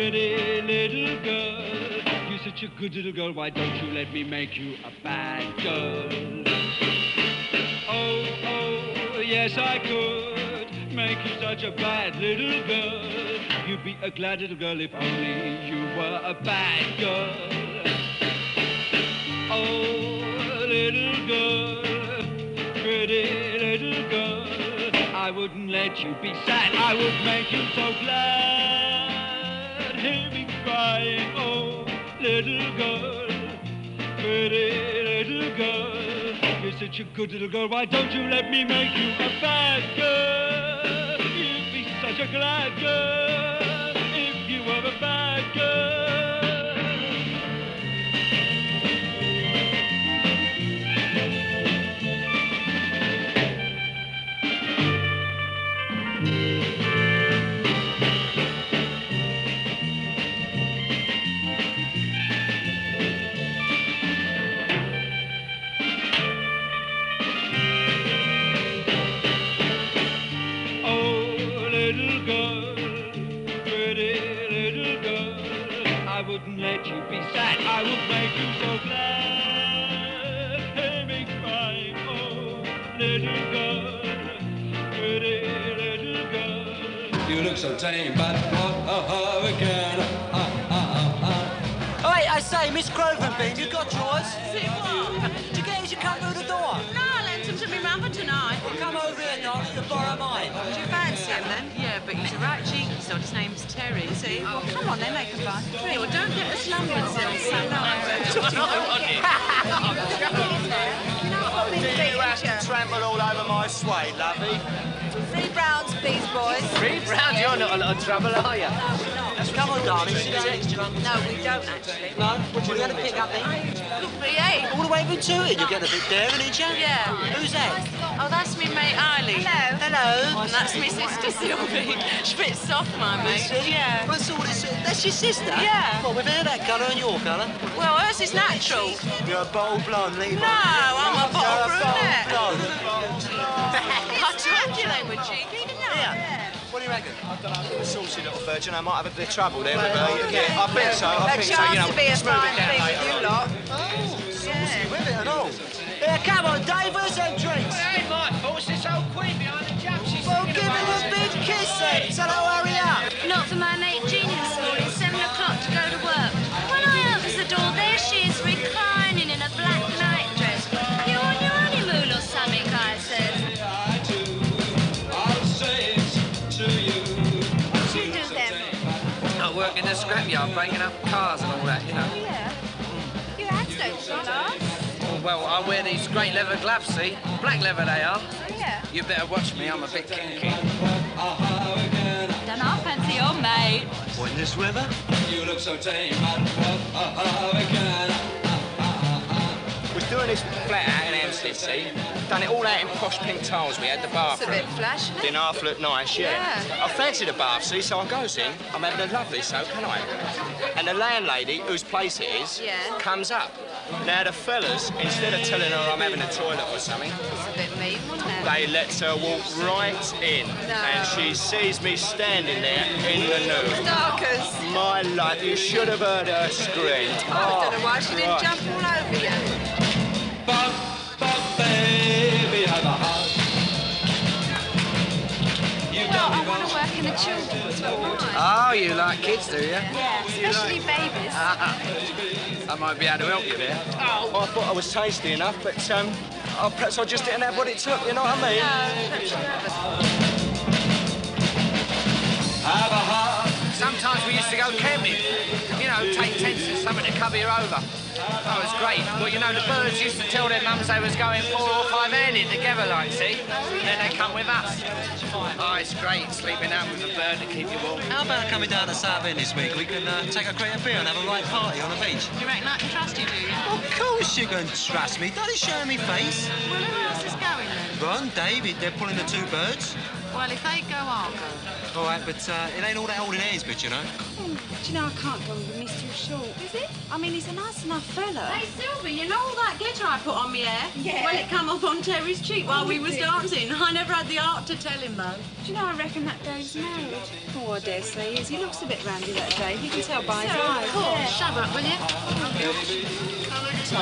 Pretty little girl, you're such a good little girl. Why don't you let me make you a bad girl? Oh, oh, yes I could make you such a bad little girl. You'd be a glad little girl if only you were a bad girl. Oh, little girl, pretty little girl, I wouldn't let you be sad. I would make you so glad. Hear me crying, oh, little girl, pretty little girl, you're such a good little girl. Why don't you let me make you a bad girl? You'd be such a glad girl if you were a bad girl. Let you be sad, I would make you so glad. Hear me crying, oh, little girl, pretty little girl. You look so tame, but what a hurricane. Hey, I say, Miss Grovenbeam, you got yours? See what? Did you get as you come through the door? No, I lent him to me mother tonight. Well, come over here, Nolly, to borrow mine. Do you fancy him then? Yeah, but he's a right cheeky sod. His name's Terry. See? Well, come on then, make a fun. Yeah, well, don't get us slumming silly. So no, You know what been You have to trample all over my suede, lovey. 3 browns, please, boys. 3 pounds? You're not a lot of trouble, are you? Come on, darling, see the extra. No, we don't actually. No? What you going to pick up then? Good for you. All the way from Tooting, you're getting a bit daring, ain't you? Yeah. Who's that? Oh, that's me mate Eileen. Hello. Hello. And that's me sister Sylvie. She's a bit soft, my mate. Yeah. What's all this? That's your sister? Yeah. What, with hair that colour and your colour? Well, hers is natural. You're a bold blonde, Levi. No, I'm a bottle brunette. blonde. I told you they were cheeky, didn't I? Yeah. What do you reckon? I don't know, a saucy little virgin. I might have a bit of trouble there with her. Yeah, I think so. I A think so. chance You know, to be a smooth fine it down, thing mate. with you lot. Saucy with it and all. Yeah, come on, Dave, where's them drinks? It ain't my fault. It's this old queen behind the jump. She's Well, give him a big kiss then. Tell her hurry up. Not for my mate Jeannie this morning, 7 o'clock to go to work. When I opens the door, there she is, reclining in a black nightdress. You on your honeymoon or something, I says. What do you do then? I work in the scrapyard, breaking up cars and all that, you know. Yeah. Your hands don't show last. Well, I wear these great leather gloves, see? Black leather they are. Oh, yeah. You better watch me, I'm a bit kinky. Don't I fancy your mate? What, in this weather? You look so tame, but what a hurricane. We're doing this flat out in Hampstead, see? Done it all out in posh pink tiles. We had the It's a bathroom. bit flash, isn't it? Didn't half look nice, yeah. Yeah. I fancy the bath, see, so I goes in. I'm having a lovely soak, can I? And the landlady, whose place it is, Yeah. comes up. Now, the fellas, instead of telling her I'm having a toilet or something, It's a bit mean, wasn't it? they let her walk right in. No. And she sees me standing there in the nude. Darkers. My life, you should have heard her scream. I don't know why she didn't right. jump all over you. Bum, bum, baby, have a heart. You No, got I me want wrong. to work in the children's ward. Oh, you like kids, do you? Yeah, especially babies. I might be able to help you there. Oh, I thought I was tasty enough, but perhaps I just didn't have what it took, you know what I mean? Have a heart. Sometimes we used to go camping. You know, take tents and something to cover you over. Oh, it's great. Well, you know, the birds used to tell their mums they was going 4 or 5 handed together, like, see? Then they come with us. Oh, it's great sleeping out with a bird to keep you warm. How about coming down to Southend this week? We can take a crate of beer and have a right party on the beach. You reckon I can trust you, do you? Of course you can trust me. Don't it show me face? Well, who else is going then? Ron, David, they're pulling the 2 birds. Well, if they go, I'll go. All right, but it ain't all that old in Ainsbridge, you know. Do you know, I can't go with him, he's too short. Is he? I mean, he's a nice enough fella. Hey, Sylvie, you know all that glitter I put on my hair? Yeah. Well, it came up on Terry's cheek while we was dancing. I never had the heart to tell him, though. Do you know, I reckon that Dave's married. Oh, I dare say he is. He looks a bit randy, that Dave. You can tell by his eyes. Oh, shut up, will you? I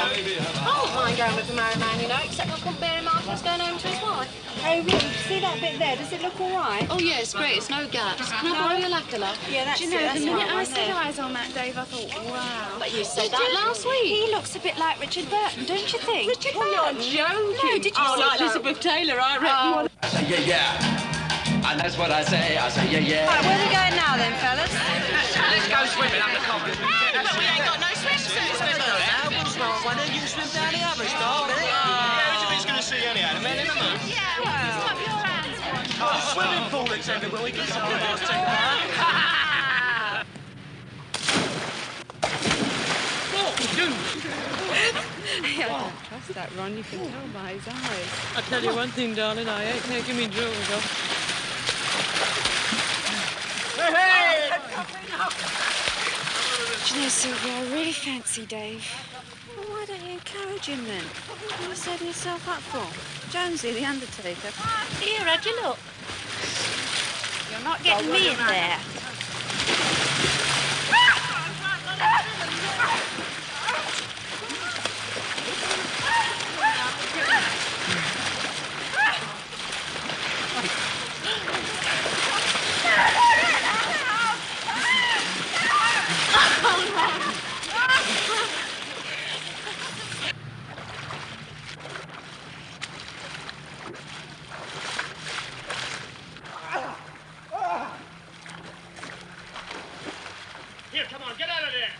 wouldn't mind going with the married man, you know, except I couldn't bear him after he's going home to his wife. Hey, Rick, see that bit there? Does it look all right? Oh, yeah, it's great. It's no gaps. Can I borrow your lacquer? Yeah, that's Do you know, it. the minute I set set eyes on that Dave, I thought, wow. But you said that last week. He looks a bit like Richard Burton, don't you think? Richard Burton? You're joking. No, did you Oh, see like that? Elizabeth Taylor, I reckon. I say yeah, yeah. And that's what I say yeah, yeah. Right, where are we going now then, fellas? Let's go swimming up the common. But we ain't got no swimsuits with us. Why don't you swim down the other stall, eh? Yeah, who's going to see anyhow? The man in the moon? Yeah, well, stop your hands. Oh, swimming pool that's everywhere. We can some of us take that. I don't trust that, Ron. You can tell by his eyes. I tell you one thing, darling, I ain't taking me drawers off. Do you know, Sylvia, I really fancy Dave. Well, why don't you encourage him then? What are you setting yourself up for? Jonesy, the undertaker. Here, how'd you look? You're not getting me in there. Here, come on, get out of there.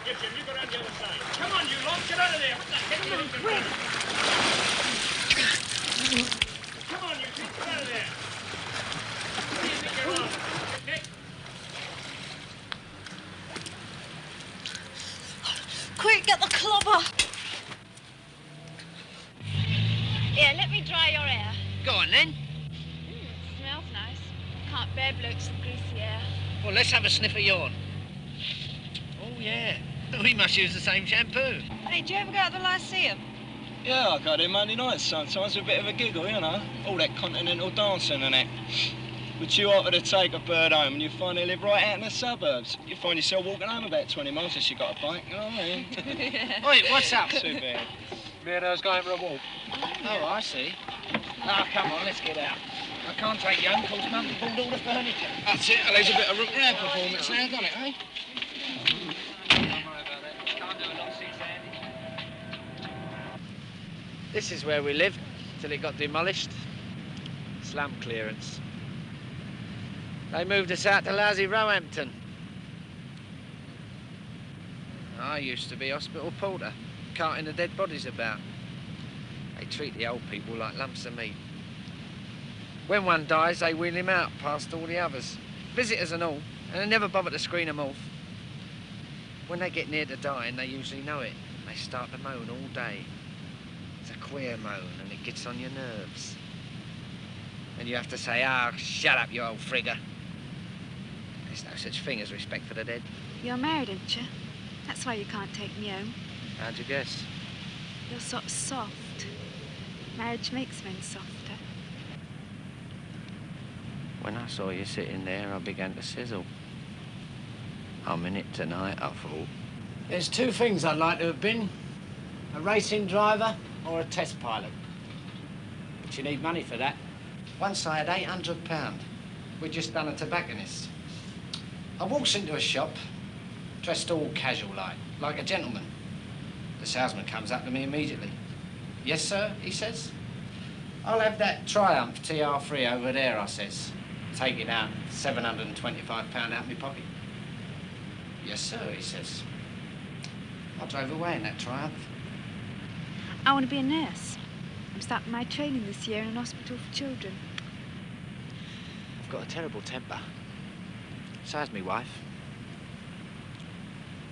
Here, Jim, you go down the other side. Come on, you lot, get out of there. What the heck are you doing? Come on, you two, get out of there. What do you think you're on? Okay? Quick, get the clobber! Here, let me dry your hair. Go on, then. Smells nice. Can't bear blokes with greasy hair. Well, let's have a sniff of yours. Oh, yeah. We must use the same shampoo. Hey, do you ever go to the Lyceum? Yeah, I go there Monday nights sometimes with a bit of a giggle, you know. All that continental dancing and that. But you offer to take a bird home and you find they live right out in the suburbs. You find yourself walking home about 20 miles if you got a bike, you know what I mean? Wait, what's up? Too bad. Me and I was going for a walk. Oh, I see. Now, come on, let's get out. I can't take you home because Mum pulled all the furniture. That's it, there's a bit of root rare performance now, doesn't it, eh? This is where we lived till it got demolished. Slum clearance. They moved us out to lousy Roehampton. I used to be hospital porter, carting the dead bodies about. They treat the old people like lumps of meat. When one dies, they wheel him out past all the others, visitors and all, and they never bother to screen them off. When they get near to dying, they usually know it. They start to moan all day. It's a queer moan, and it gets on your nerves. And you have to say, "Ah, shut up, you old frigger." There's no such thing as respect for the dead. You're married, aren't you? That's why you can't take me home. How'd you guess? You're sort of soft. Marriage makes men softer. When I saw you sitting there, I began to sizzle. I'm in it tonight, I thought. There's two things I'd like to have been. A racing driver or a test pilot. But you need money for that. Once I had £800. We'd just done a tobacconist. I walks into a shop, dressed all casual like a gentleman. The salesman comes up to me immediately. "Yes, sir," he says. "I'll have that Triumph TR3 over there," I says, taking out £725 out of my pocket. "Yes, sir," he says. I drove away in that Triumph. I want to be a nurse. I'm starting my training this year in an hospital for children. I've got a terrible temper. So has me wife.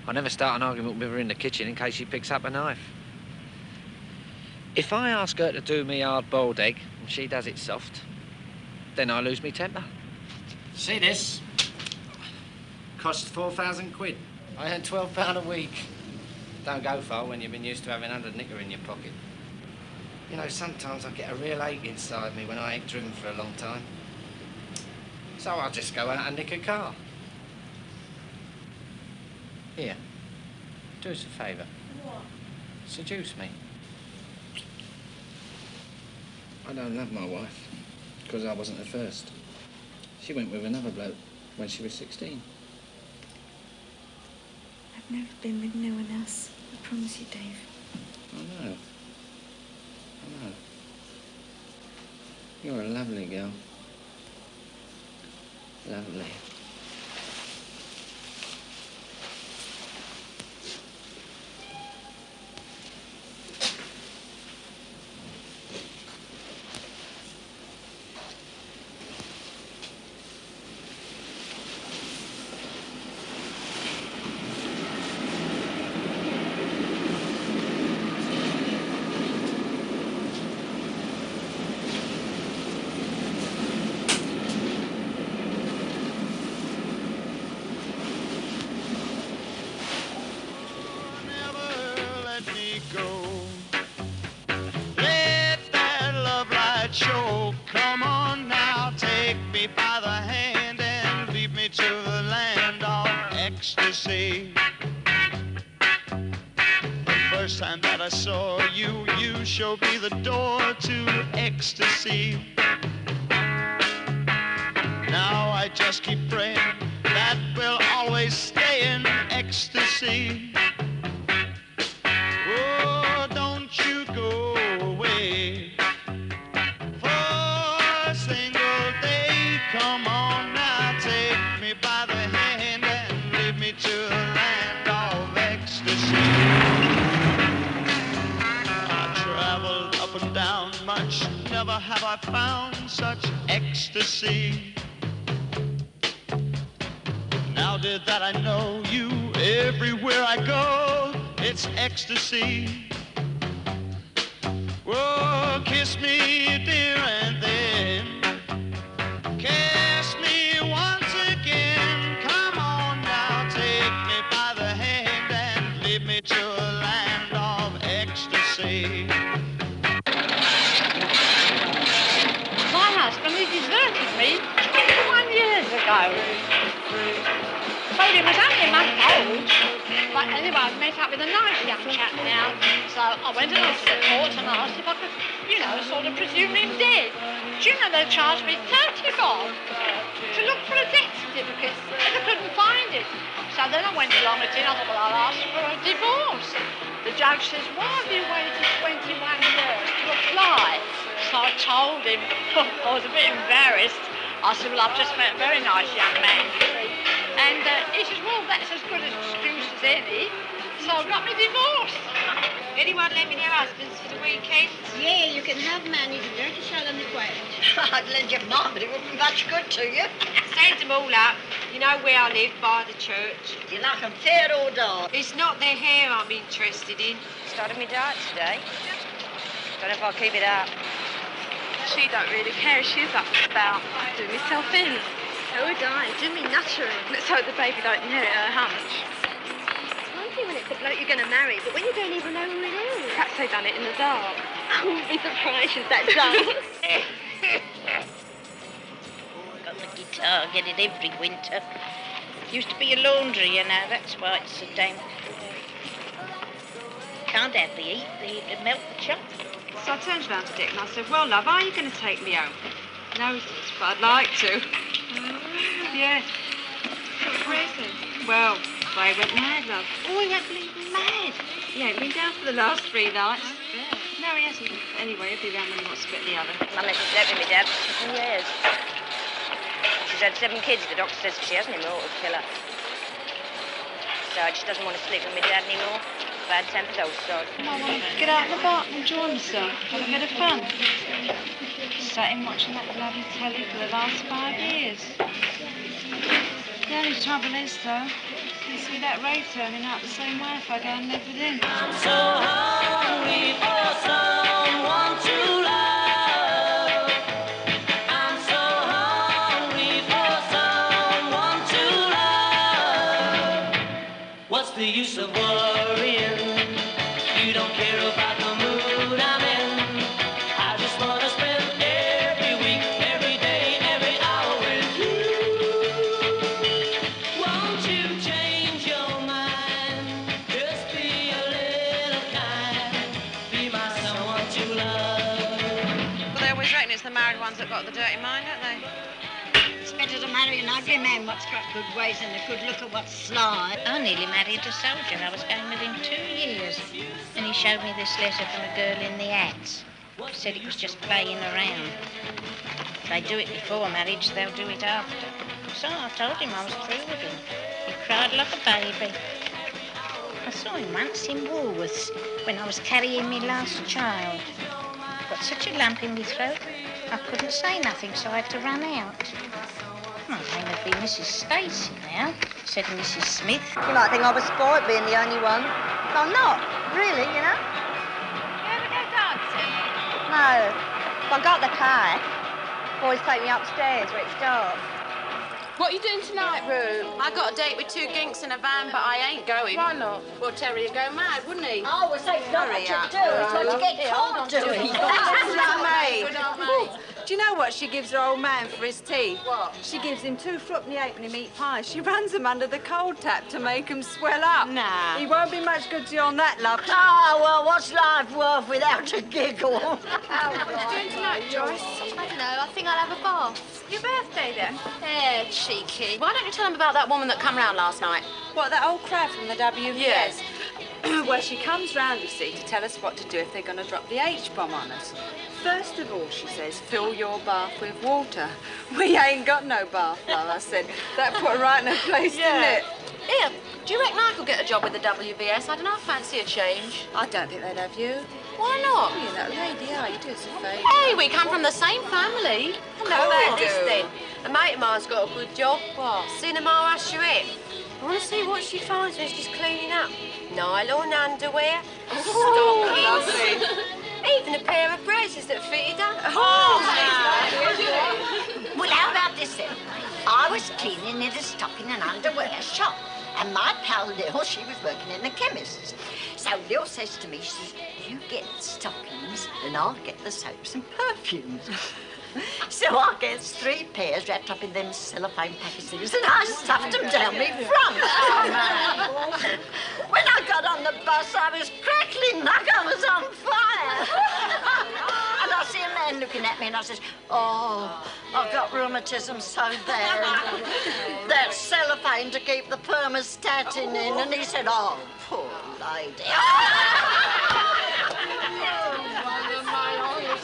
I never start an argument with her in the kitchen in case she picks up a knife. If I ask her to do me hard-boiled egg and she does it soft, then I lose me temper. See this? Cost 4,000 quid. I earn £12 a week. Don't go far when you've been used to having 100 knicker in your pocket. You know, sometimes I get a real ache inside me when I ain't driven for a long time. So I'll just go out and nick a car. Here, do us a favour. What? Seduce me. I don't love my wife, because I wasn't the first. She went with another bloke when she was 16. I've never been with no one else. I promise you, Dave. I know. You're a lovely girl. Lovely. Show. Come on now, take me by the hand and lead me to the land of ecstasy. The first time that I saw you, you showed me the door to ecstasy. Now I just keep praying that we'll always stay in ecstasy. Oh, don't you go away. Come on now, take me by the hand and lead me to the land of ecstasy. I traveled up and down much, never have I found such ecstasy. Now did that I know you, everywhere I go, it's ecstasy. Oh, kiss me, dear, and then kiss me once again. Come on now, take me by the hand and lead me to a land of ecstasy. My husband, he deserted me 21 years ago. Told him I was only a month old. But anyway, I've met up with a nice young chap now. So I went to the court and asked if I could, you know, sort of presume him dead. Do you know they charged me 30 bob to look for a death certificate, but I couldn't find it. So then I went along with it, I thought, well, I'll ask for a divorce. The judge says, why have you waited 21 years to apply? So I told him, I was a bit embarrassed. I said, well, I've just met a very nice young man. And he says, well, that's as good an excuse as any. So I got me divorced. Anyone lending their husbands for the weekend? Yeah, you can have man. You can go to show them the way. I'd lend you mine, but it wouldn't be much good to you. Stand them all up. You know where I live, by the church. Do you like them fair or dark? It's not their hair I'm interested in. Started me diet today. Don't know if I'll keep it up. She don't really care. She's up about doing myself in. So would I. Do me nuttering. Let's hope the baby don't inherit her hunch. When it's the bloke you're going to marry, but when you don't even know who it is. Perhaps they done it in the dark. I wouldn't be surprised if that done. Got the guitar, get it every winter. Used to be a laundry, you know, that's why it's so damn. Can't have the heat, they melt the chop. So I turned round to Dick and I said, well, love, are you going to take me home? No, he says, but I'd like to. Yeah. Where is he? Well, I went mad, love. Oh, he went bleeding mad. He ain't been down for the last 3 nights. No, he hasn't. Anyway, he'll be round when he wants to split the other. Mum hasn't slept with me, Dad, for 7 years. She's had 7 kids. The doctor says if she has any more, it'll kill her. So she doesn't want to sleep with me, Dad, anymore. Bad tempered old sod. I want to get out in the park and enjoy myself. Have a bit of fun. Sat in watching that bloody telly for the last 5 years. The only trouble is, though, you see that Ray turning out the same way if I go and live with him. I'm so hungry for someone to love. I'm so hungry for someone. the use of worrying? You don't care about the mood I'm in. I just wanna spend every week, every day, every hour with you. Won't you change your mind? Just be a little kind. Be my someone to love. Well, they always reckon it's the married ones that got the dirty mind, don't they? It's better to marry an ugly man what's got good ways than a good looker what's sly. I nearly married a soldier. I was going with him 2 years. And he showed me this letter from a girl in the hats. Said it was just playing around. If they do it before marriage, they'll do it after. So I told him I was through with him. He cried like a baby. I saw him once in Woolworths when I was carrying my last child. Got such a lump in my throat, I couldn't say nothing, so I had to run out. My name would be Mrs. Stacey now, said Mrs. Smith. You might think I was spoiled being the only one. I'm not, really, you know. You ever go dancing? No. If I got the car, boys take me upstairs where it's dark. What are you doing tonight, Roo? I got a date with 2 ginks in a van, but I ain't going. Why not? Well, Terry would go mad, wouldn't he? Oh, well, say not what Hurry to up. do. It's what you get caught doing. Good old mate. Good old mate. Do you know what she gives her old man for his tea? What? She gives him 2 footpenny halfpenny meat pies. She runs them under the cold tap to make them swell up. Nah. He won't be much good to you on that, love. Oh, well, what's life worth without a giggle? What are you doing tonight, Joyce? I don't know, I think I'll have a bath. Your birthday, then? Yeah, cheeky. Why don't you tell them about that woman that come round last night? What, that old crab from the WVS? Yes. Well, she comes round, you see, to tell us what to do if they're going to drop the H-bomb on us. First of all, she says, fill your bath with water. We ain't got no bath, love, I said. That put her right in her place, didn't it? Here, do you reckon I could get a job with the WVS? I don't know, I fancy a change. I don't think they'd have you. Why not? You know, lady, are you do us a favour? Hey, we come from the same family. How about this then? A mate of mine's got a good job. What? Cinema usherette. I want to see what she finds when she's cleaning up. Nylon underwear, stockings, even a pair of braces that fitted her. Well, how about this then? I was cleaning in a stocking and underwear shop, and my pal Lil, she was working in the chemist's. So Lil says to me, she says, you get the stockings and I'll get the soaps and perfumes. So I gets 3 pairs wrapped up in them cellophane packages and I stuffed them down me front. When I got on the bus, I was crackling like I was on fire. And I see a man looking at me and I says, oh, I've got rheumatism so bad. That cellophane to keep the permastatin in. And he said, oh, poor lady.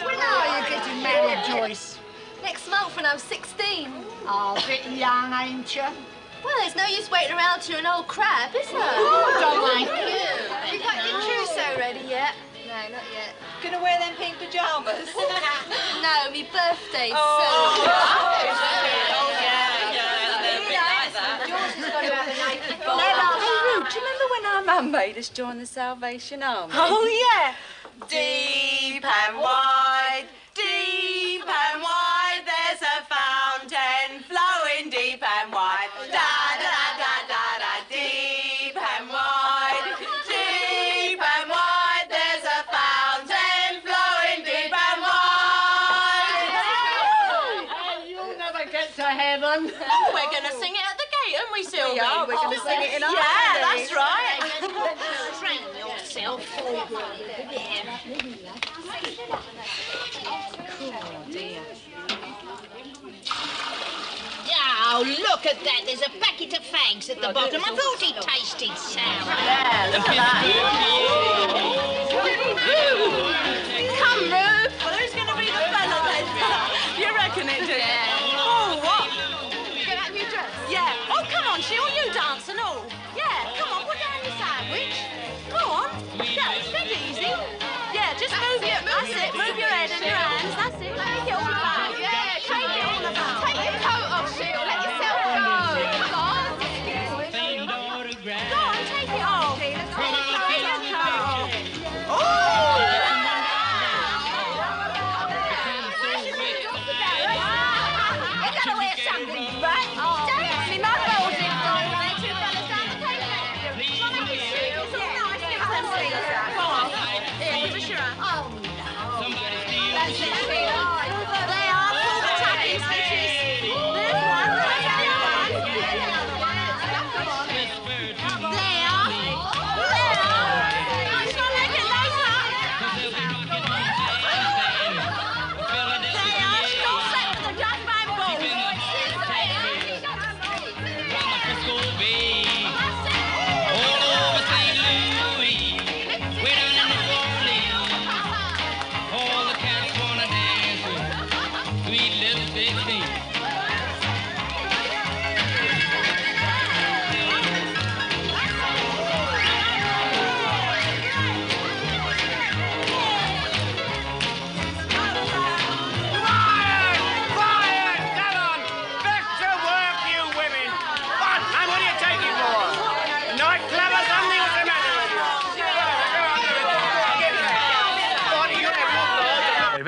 When are you getting married, Joyce? Next month when I'm 16. Oh, a bit young, ain't you? Well, there's no use waiting around to an old crab, is there? Don't like you. You got your trousseau ready yet? No, not yet. Gonna wear them pink pyjamas? No, my birthday's Hey, Ruth, do you remember when our mum made us join the Salvation Army? Oh, yeah. Deep and wide, there's a fountain flowing deep and wide. Da, da, da, da, da, deep and wide, there's a fountain flowing deep and wide. You'll never get to heaven. Oh, we're going to sing it at the gate, aren't we, Sylvie? We are, we're going to sing it in our Yeah, melody. that's right. Train yourself forward. Oh, look at that. There's a packet of fags at the bottom. I thought it tasted sour. Yeah, look at that. Come, Ruth. Well, who's going to be the fella then? You reckon it, do you? Yeah. Oh, what? Get that new dress? Yeah. Oh, come on, Sheila, you dance and all. Yeah, come on, put down your sandwich. Go on. Yeah, it's dead easy. Yeah, just move your, that's it, move your head and your hands, that's it. Take it all about. Yeah, take it all about. Take your coat off, Sheila, let yourself go. Come on. Go on, take it off. Take your coat off. You've got to wear something, right? Me mum rolls in, darling. Two fellas down the table.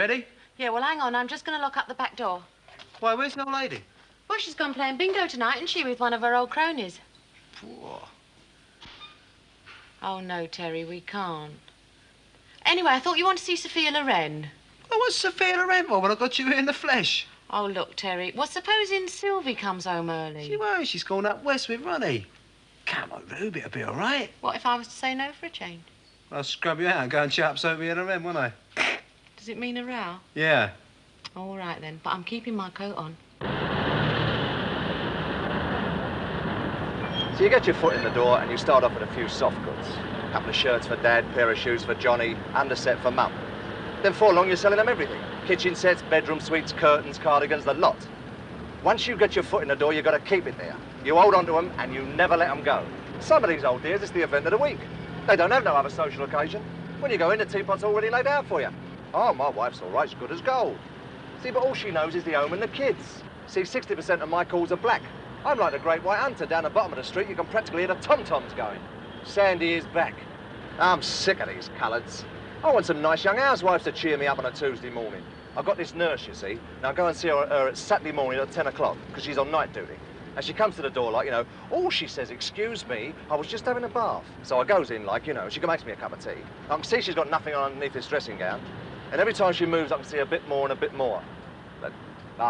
ready? Yeah, well, hang on. I'm just going to lock up the back door. Why, where's the old lady? Well, she's gone playing bingo tonight, isn't she, with one of her old cronies? Poor. Oh, no, Terry, we can't. Anyway, I thought you wanted to see Sophia Loren. Oh, what's Sophia Loren for when I got you here in the flesh? Oh, look, Terry. Well, supposing Sylvie comes home early. She won't. She's gone up west with Ronnie. Come on, Ruby, it'll be all right. What if I was to say no for a change? I'll scrub you out and go and chat up Sophia Loren, won't I? Does it mean a row? Yeah. All right, then. But I'm keeping my coat on. So you get your foot in the door and you start off with a few soft goods. A couple of shirts for Dad, pair of shoes for Johnny, underset for Mum. Then before long you're selling them everything. Kitchen sets, bedroom suites, curtains, cardigans, the lot. Once you get your foot in the door, you've got to keep it there. You hold on to them and you never let them go. Some of these old dears, it's the event of the week. They don't have no other social occasion. When you go in, the teapot's already laid out for you. Oh, my wife's all right, she's good as gold. See, but all she knows is the home and the kids. See, 60% of my calls are black. I'm like the great white hunter down the bottom of the street. You can practically hear the tom-toms going. Sandy is back. I'm sick of these coloureds. I want some nice young housewives to cheer me up on a Tuesday morning. I've got this nurse, you see. Now, I go and see her at Saturday morning at 10 o'clock, because she's on night duty. And she comes to the door like, you know, all she says, excuse me, I was just having a bath. So I goes in like, you know, she makes me a cup of tea. I can see she's got nothing on underneath this dressing gown. And every time she moves, I can see a bit more and a bit more. But,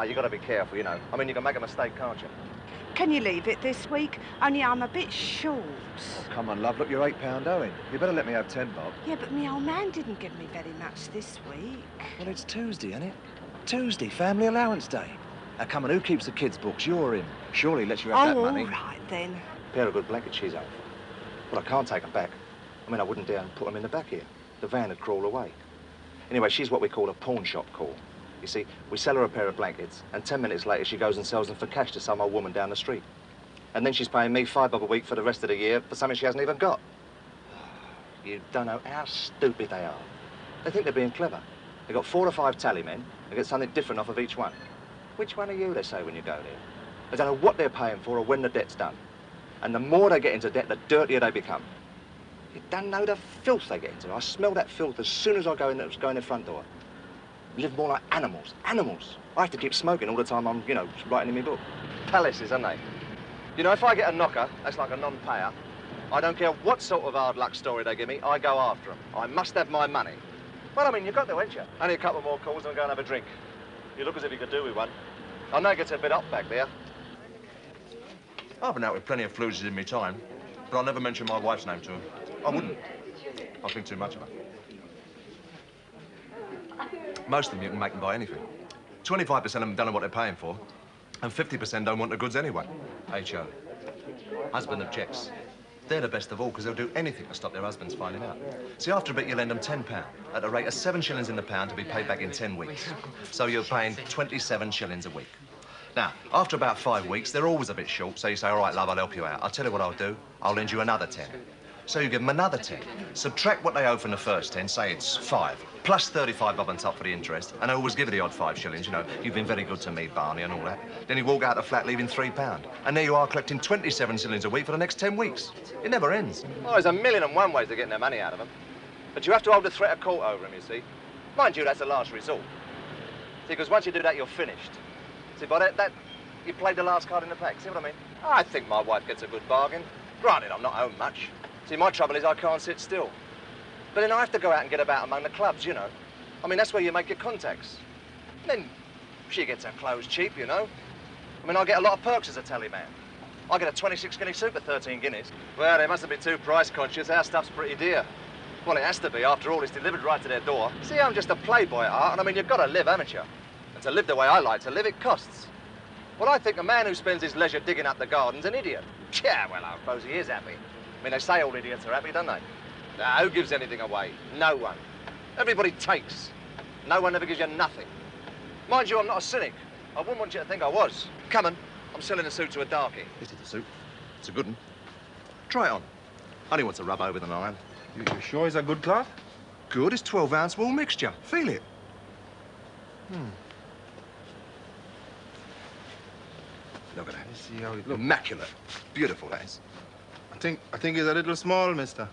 you got to be careful, you know. I mean, you can make a mistake, can't you? Can you leave it this week? Only I'm a bit short. Oh, come on, love. Look, you're £8 owing. You better let me have 10 bob. Yeah, but my old man didn't give me very much this week. Well, it's Tuesday, isn't it? Tuesday, family allowance day. Now, come on, who keeps the kids' books? You're him. Surely he lets you have that money. All right, then. Pair of good blankets she's out. Well, I can't take them back. I mean, I wouldn't dare put them in the back here. The van would crawl away. Anyway, she's what we call a pawn shop call. You see, we sell her a pair of blankets, and 10 minutes later she goes and sells them for cash to some old woman down the street. And then she's paying me £5 a week for the rest of the year for something she hasn't even got. You don't know how stupid they are. They think they're being clever. They've got 4 or 5 tally men and get something different off of each one. Which one are you, they say when you go there. They don't know what they're paying for or when the debt's done. And the more they get into debt, the dirtier they become. You don't know the filth they get into. I smell that filth as soon as I go in the front door. Live more like animals. Animals. I have to keep smoking all the time I'm, you know, writing in my book. Palaces, aren't they? You know, if I get a knocker, that's like a non-payer, I don't care what sort of hard luck story they give me, I go after them. I must have my money. Well, I mean, you've got to, ain't you? Only a couple more calls and go and have a drink. You look as if you could do with one. I know it gets a bit hot back there. I've been out with plenty of floozies in my time, but I'll never mention my wife's name to them. I wouldn't. I think too much of her. Most of them you can make them buy anything. 25% of them don't know what they're paying for, and 50% don't want the goods anyway. H.O. Husband objects. They're the best of all, because they'll do anything to stop their husbands finding out. See, after a bit, you lend them £10 at a rate of 7 shillings in the pound to be paid back in 10 weeks. So you're paying 27 shillings a week. Now, after about 5 weeks, they're always a bit short, so you say, all right, love, I'll help you out. I'll tell you what I'll do. I'll lend you another 10. So you give them another 10. Subtract what they owe from the first 10, say it's 5, plus 35 bob on top for the interest, and I always give her the odd 5 shillings, you know, you've been very good to me, Barney, and all that. Then you walk out the flat leaving £3. And there you are collecting 27 shillings a week for the next 10 weeks. It never ends. Oh, there's 1,000,001 ways of getting their money out of them. But you have to hold the threat of court over them, you see. Mind you, that's a last resort. See, because once you do that, you're finished. See, by that, you played the last card in the pack, see what I mean? I think my wife gets a good bargain. Granted, I'm not home much. See, my trouble is I can't sit still. But then I have to go out and get about among the clubs, you know. I mean, that's where you make your contacts. And then she gets her clothes cheap, you know. I mean, I get a lot of perks as a tally man. I get a 26-guinea suit for 13 guineas. Well, they mustn't be too price conscious. Our stuff's pretty dear. Well, it has to be. After all, it's delivered right to their door. See, I'm just a playboy at heart, and I mean, you've got to live, haven't you? And to live the way I like to live, it costs. Well, I think a man who spends his leisure digging up the garden's an idiot. Yeah, well, I suppose he is happy. I mean, they say all idiots are happy, don't they? Now, who gives anything away? No one. Everybody takes. No one ever gives you nothing. Mind you, I'm not a cynic. I wouldn't want you to think I was. Come on, I'm selling a suit to a darkie. This is the suit. It's a good one. Try it on. Only wants to rub over with an iron. You sure it's a good cloth? Good. It's 12-ounce wool mixture. Feel it. Look at that. Let's see how it looks. Immaculate. Beautiful, that is. I think it's a little small, mister.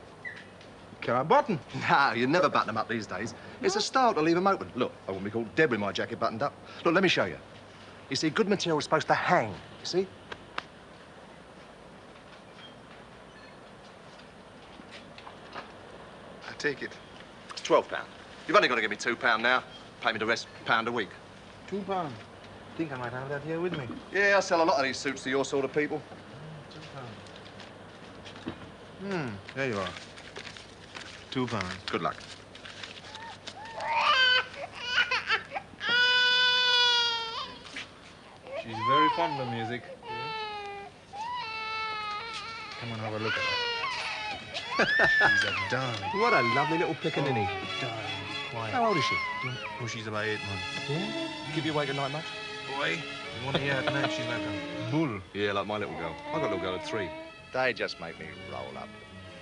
Can I button? No, you never button them up these days. It's a style to leave them open. Look, I wouldn't be called dead with my jacket buttoned up. Look, let me show you. You see, good material is supposed to hang, you see? I take it. It's £12. You've only got to give me £2 now. Pay me the rest, £1 a week. £2. Think I might have that here with me. Yeah, I sell a lot of these suits to your sort of people. There you are. £2. Good luck. She's very fond of music. Come on, have a look at her. She's a darling. What a lovely little pickaninny. Darling, be quiet. How old is she? Oh, she's about 8 months. Yeah? Keep you awake at night much? Boy, you want to hear at night, she's like a bull. Yeah, like my little girl. I got a little girl at 3. They just make me roll up.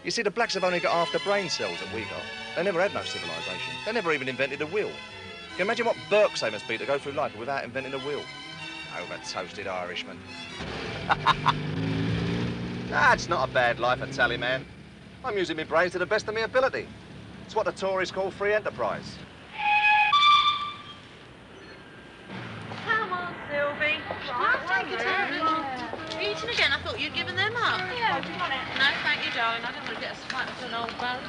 You see, the blacks have only got half the brain cells that we got. They never had no civilization. They never even invented a wheel. Can you imagine what Burks they must be to go through life without inventing a wheel? Over-toasted Irishman. That's not a bad life, I tell you, man. I'm using my brains to the best of my ability. It's what the Tories call free enterprise. Come on, Sylvie. Right, take it out. Eating again? I thought you'd given them up. Yeah, we want it. No, thank you, darling. I don't want to get a smack to an old barrel.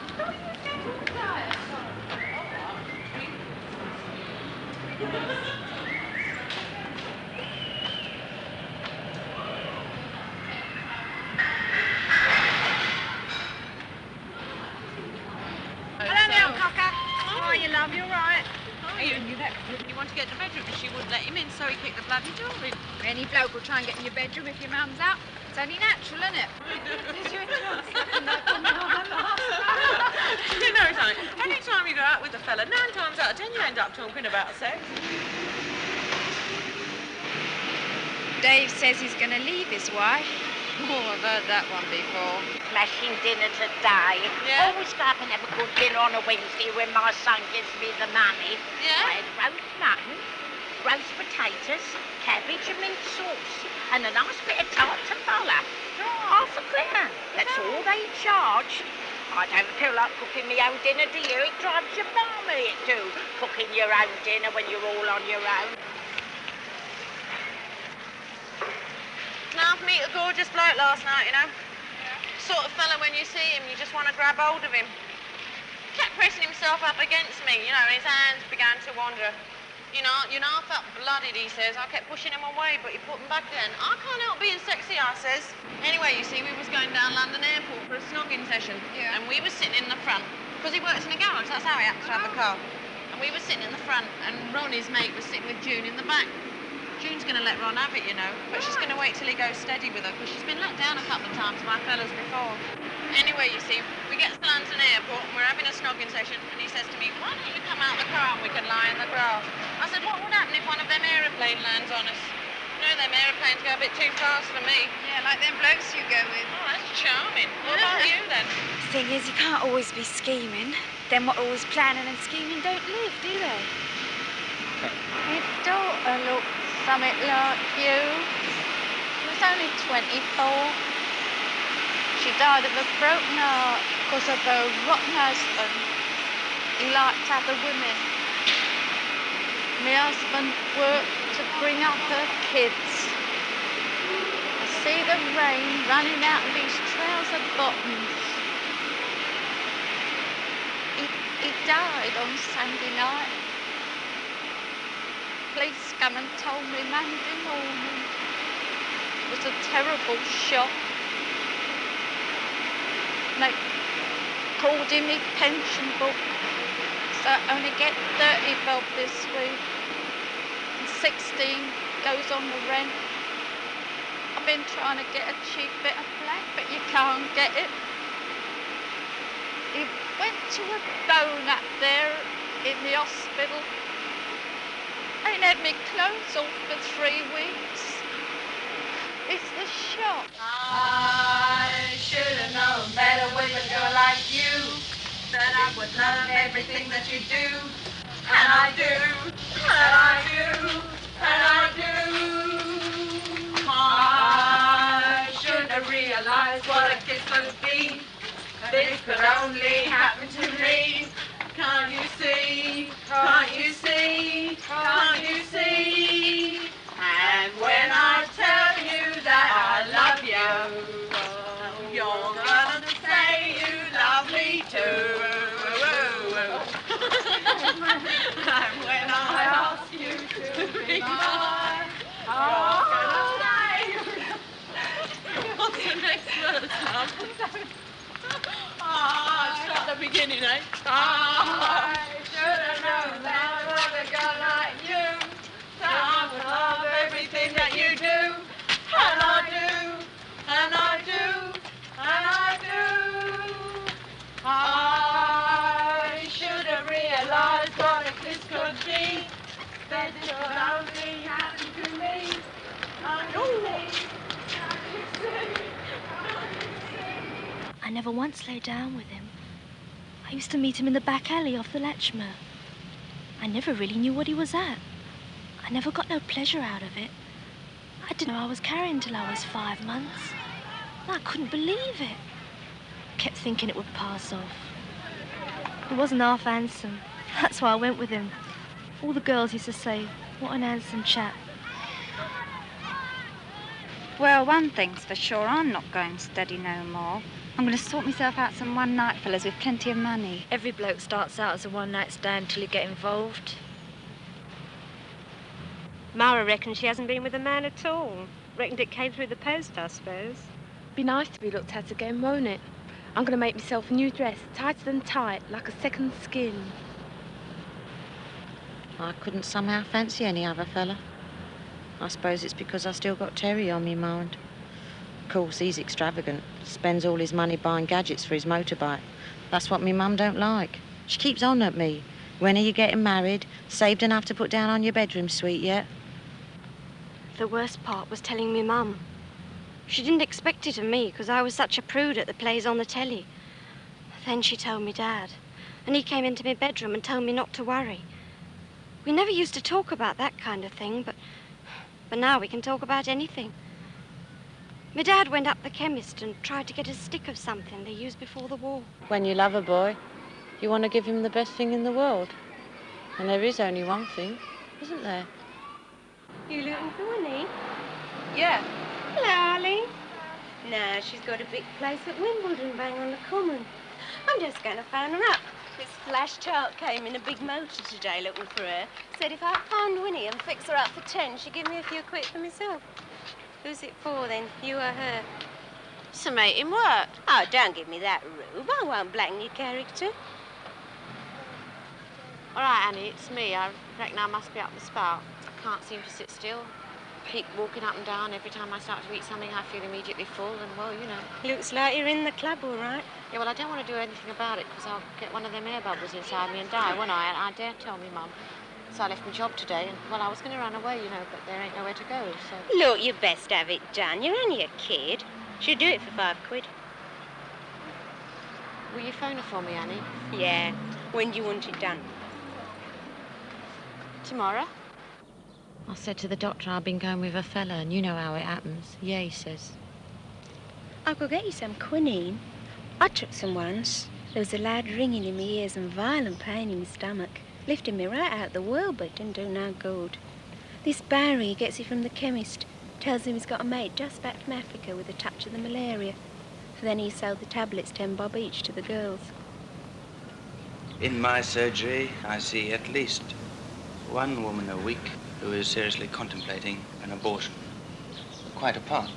Hello, little cocker. How are you, love? You all right? You want to get in the bedroom, but she wouldn't let him in, so he kicked the bloody door in. Any bloke will try and get in your bedroom if your mum's out. It's only natural, isn't it? You know something? Any time you go out with a fella, 9 times out of 10 you end up talking about sex. Dave says he's going to leave his wife. Oh, I've heard that one before. Smashing dinner today. Yeah? Always go up and have a good dinner on a Wednesday when my son gives me the money. Yeah? I had roast mutton, roast potatoes, cabbage and mint sauce, and a nice bit of tart and butter. £50. That's all they charged. I don't feel like cooking my own dinner, do you? It drives you balmy, it do, cooking your own dinner when you're all on your own. Now, meet a gorgeous bloke last night, you know. Sort of fella, when you see him, you just want to grab hold of him. Kept pressing himself up against me, you know, and his hands began to wander. You know, I felt blooded, he says. I kept pushing him away, but he put them back then. I can't help being sexy, I says. Anyway, you see, we was going down London Airport for a snogging session. Yeah. And we was sitting in the front, because he works in a garage, that's how he happens to have a car. And we were sitting in the front, and Ron, his mate, was sitting with June in the back. June's going to let Ron have it, you know, but she's going to wait till he goes steady with her, because she's been let down a couple of times by fellas before. Anyway, you see, we get to London Airport, and we're having a snogging session, and he says to me, why don't you come out of the car and we can lie in the grass? I said, what would happen if one of them aeroplane lands on us? You know, them aeroplanes go a bit too fast for me. Yeah, like them blokes you go with. Oh, that's charming. What about you, then? Thing is, you can't always be scheming. Them what always planning and scheming don't live, do they? His daughter looked something like you. She was only 24. She died of a broken heart because of her rotten husband. He liked other women. My husband worked to bring up her kids. I see the rain running out of his trouser bottoms. He died on Sunday night. Police come and told me Monday morning. It was a terrible shock. And they called in my pension book, so I only get 30 bob this week. And 16 goes on the rent. I've been trying to get a cheap bit of black, but you can't get it. He went to a bone up there in the hospital. I ain't had my clothes off for 3 weeks. It's the shock. I should have known better with a girl like you, that I would love everything that you do. And I do, and I do, and I do. I should have realized what a kiss must be. this could only happen to me. Can't you see? Can't you see? Can't you see? And when I tell you that I love you, you're gonna say you love me too. And when I ask you to be mine, you're gonna say. What's the next verse, love? Start the beginning, eh? I should have known that I love a girl like you. That I would love everything that you do. And I do, and I do, and I do. I should have realized what a kiss could be. That it could only happen to me. I never once lay down with him. I used to meet him in the back alley off the Latchmere. I never really knew what he was at. I never got no pleasure out of it. I didn't know I was carrying till I was 5 months. I couldn't believe it. Kept thinking it would pass off. He wasn't half handsome. That's why I went with him. All the girls used to say, what an handsome chap. Well, one thing's for sure, I'm not going steady no more. I'm going to sort myself out some one-night fellas with plenty of money. Every bloke starts out as a one-night stand till you get involved. Mara reckons she hasn't been with a man at all. Reckoned it came through the post, I suppose. Be nice to be looked at again, won't it? I'm going to make myself a new dress, tighter than tight, like a second skin. I couldn't somehow fancy any other fella. I suppose it's because I still got Terry on me mind. Of course, he's extravagant. Spends all his money buying gadgets for his motorbike. That's what me mum don't like. She keeps on at me. When are you getting married? Saved enough to put down on your bedroom suite yet? The worst part was telling me mum. She didn't expect it of me because I was such a prude at the plays on the telly. Then she told me Dad, and he came into my bedroom and told me not to worry. We never used to talk about that kind of thing, but now we can talk about anything. My dad went up the chemist and tried to get a stick of something they used before the war. When you love a boy, you want to give him the best thing in the world. And there is only one thing, isn't there? You looking for Winnie? Yeah. Hello, Arlene. No, she's got a big place at Wimbledon, bang on the common. I'm just going to phone her up. This flash chart came in a big motor today looking for her. Said if I found Winnie and fix her up for 10, she'd give me a few quid for myself. Who's it for, then? You or her? Some mate in work. Oh, don't give me that rube. I won't blacken your character. All right, Annie, it's me. I reckon I must be up the spout. Can't seem to sit still. Keep walking up and down. Every time I start to eat something, I feel immediately full, and, well, you know. Looks like you're in the club, all right. Yeah, well, I don't want to do anything about it, because I'll get one of them air bubbles inside me and die, won't I? And I daren't tell me Mum. So I left my job today, and, well, I was going to run away, you know, but there ain't nowhere to go, so... Look, you best have it done. You're only a kid. She'll do it for 5 quid. Will you phone her for me, Annie? Yeah. When do you want it done? Tomorrow. I said to the doctor I've been going with a fella, and you know how it happens. Yeah, he says. I'll go get you some quinine. I took some once. There was a loud ringing in my ears and violent pain in my stomach. Lifted me right out of the world, but it didn't do no good. This Barry gets it from the chemist. Tells him he's got a mate just back from Africa with a touch of the malaria. Then he sold the tablets 10 bob each to the girls. In my surgery, I see at least one woman a week who is seriously contemplating an abortion. Quite apart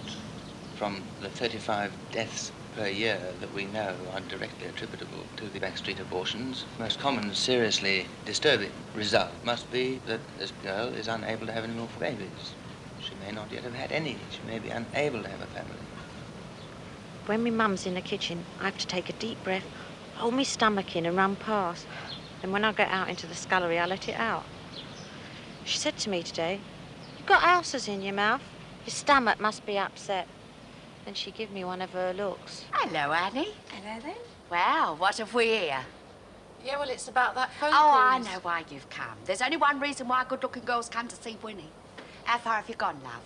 from the 35 deaths per year that we know are directly attributable to the backstreet abortions, the most common, seriously disturbing result must be that this girl is unable to have any more babies. She may not yet have had any. She may be unable to have a family. When my mum's in the kitchen, I have to take a deep breath, hold my stomach in and run past. And when I get out into the scullery, I let it out. She said to me today, "You've got ulcers in your mouth. Your stomach must be upset." Then she gave me one of her looks. Hello, Annie. Hello, then. Well, what have we here? Yeah, well, it's about that phone Oh, call. I know why you've come. There's only one reason why good-looking girls come to see Winnie. How far have you gone, love?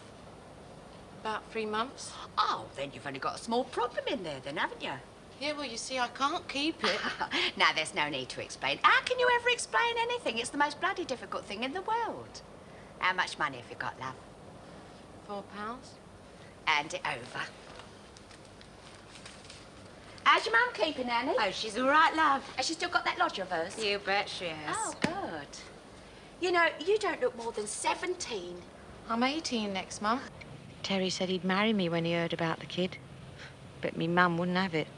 About 3 months. Oh, then you've only got a small problem in there, then, haven't you? Yeah, well, you see, I can't keep it. Now, there's no need to explain. How can you ever explain anything? It's the most bloody difficult thing in the world. How much money have you got, love? £4. Hand it over. How's your mum keeping, Annie? Oh, she's all right, love. Has she still got that lodger of hers? You bet she has. Oh, good. You know, you don't look more than 17. I'm 18 next month. Terry said he'd marry me when he heard about the kid. But me mum wouldn't have it.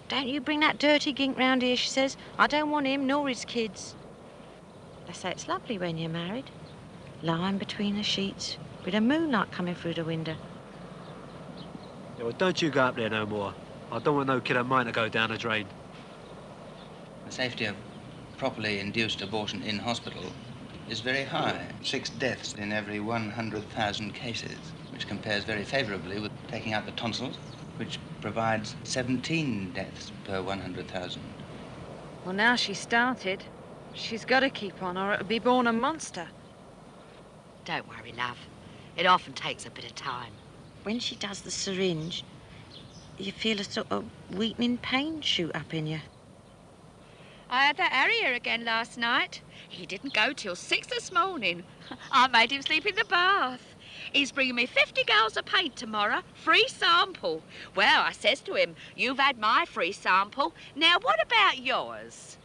Don't you bring that dirty gink round here, she says. I don't want him nor his kids. They say it's lovely when you're married. Lying between the sheets with the moonlight coming through the window. Yeah, well, don't you go up there no more. I don't want no kid of mine to go down the drain. The safety of properly induced abortion in hospital is very high. 6 deaths in every 100,000 cases, which compares very favourably with taking out the tonsils, which provides 17 deaths per 100,000. Well, now she's started. She's got to keep on or it'll be born a monster. Don't worry, love. It often takes a bit of time. When she does the syringe, you feel a sort of weakening pain shoot up in you. I had that Harrier again last night. He didn't go till 6 this morning. I made him sleep in the bath. He's bringing me 50 gallons of paint tomorrow, free sample. Well, I says to him, you've had my free sample. Now, what about yours?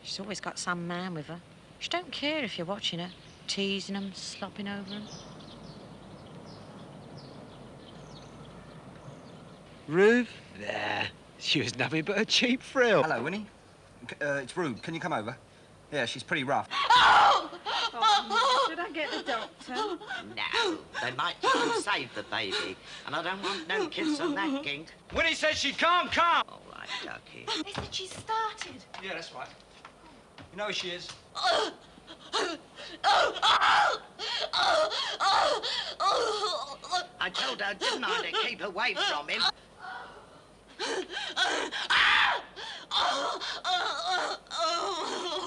She's always got some man with her. She don't care if you're watching her, teasing them, slopping over them. Rube? Nah, she was nothing but a cheap frill. Hello, Winnie. It's Rube. Can you come over? Yeah, she's pretty rough. Oh, should I get the doctor? No, they might try and save the baby, and I don't want no kids on that gink. Winnie says she can't come. All right, Ducky. They said she started. Yeah, that's right. You know who she is? I told her, didn't I, to keep away from him?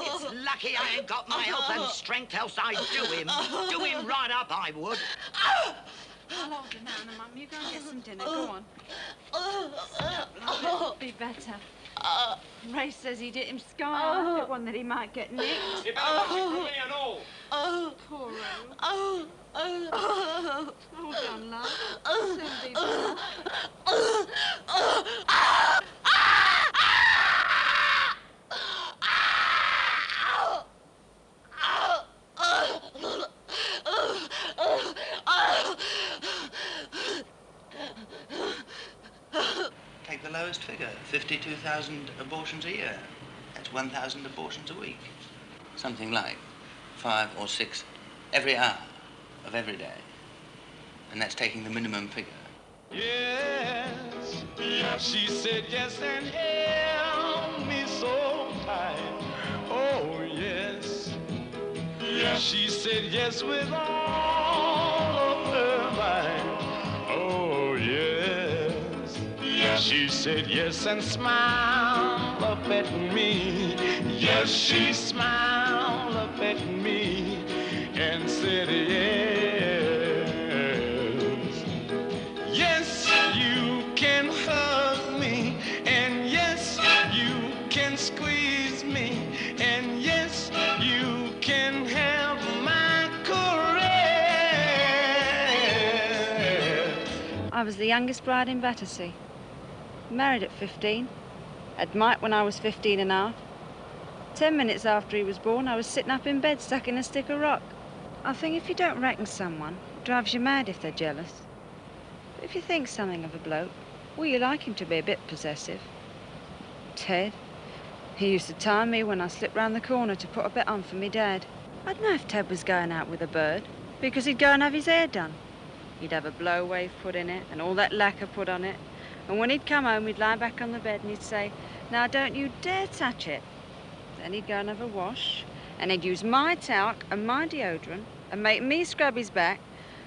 It's lucky I ain't got my health and strength, else I'd do him. Do him right up, I would. I'll hold her now, Mum. You go and get some dinner. Go on. Stop, love. It'll be better. Ray says he'd hit him sky one that he might get nicked. You better watch it for me and all. Poor Ray. Hold on, love. It'll soon be better. Take the lowest figure, 52,000 abortions a year. That's 1,000 abortions a week. Something like 5 or 6 every hour of every day. And that's taking the minimum figure. Yes, she said yes and held me so tight. Oh, yes. She said yes with all of her might. Oh, yes. She said yes and smiled up at me. Yes, she smiled up at me and said yes. Yes, you can hug me, and yes, you can squeeze me, and yes, you can have my caress. I was the youngest bride in Battersea. Married at 15. Had Mike when I was 15 and a half. 10 minutes after he was born, I was sitting up in bed stuck in a stick of rock. I think if you don't reckon someone, it drives you mad if they're jealous. But if you think something of a bloke, well, you like him to be a bit possessive. Ted, he used to time me when I slipped round the corner to put a bet on for me dad. I'd know if Ted was going out with a bird, because he'd go and have his hair done. He'd have a blow wave put in it and all that lacquer put on it. And when he'd come home, we'd lie back on the bed and he'd say, now don't you dare touch it. Then he'd go and have a wash, and he'd use my talc and my deodorant and make me scrub his back,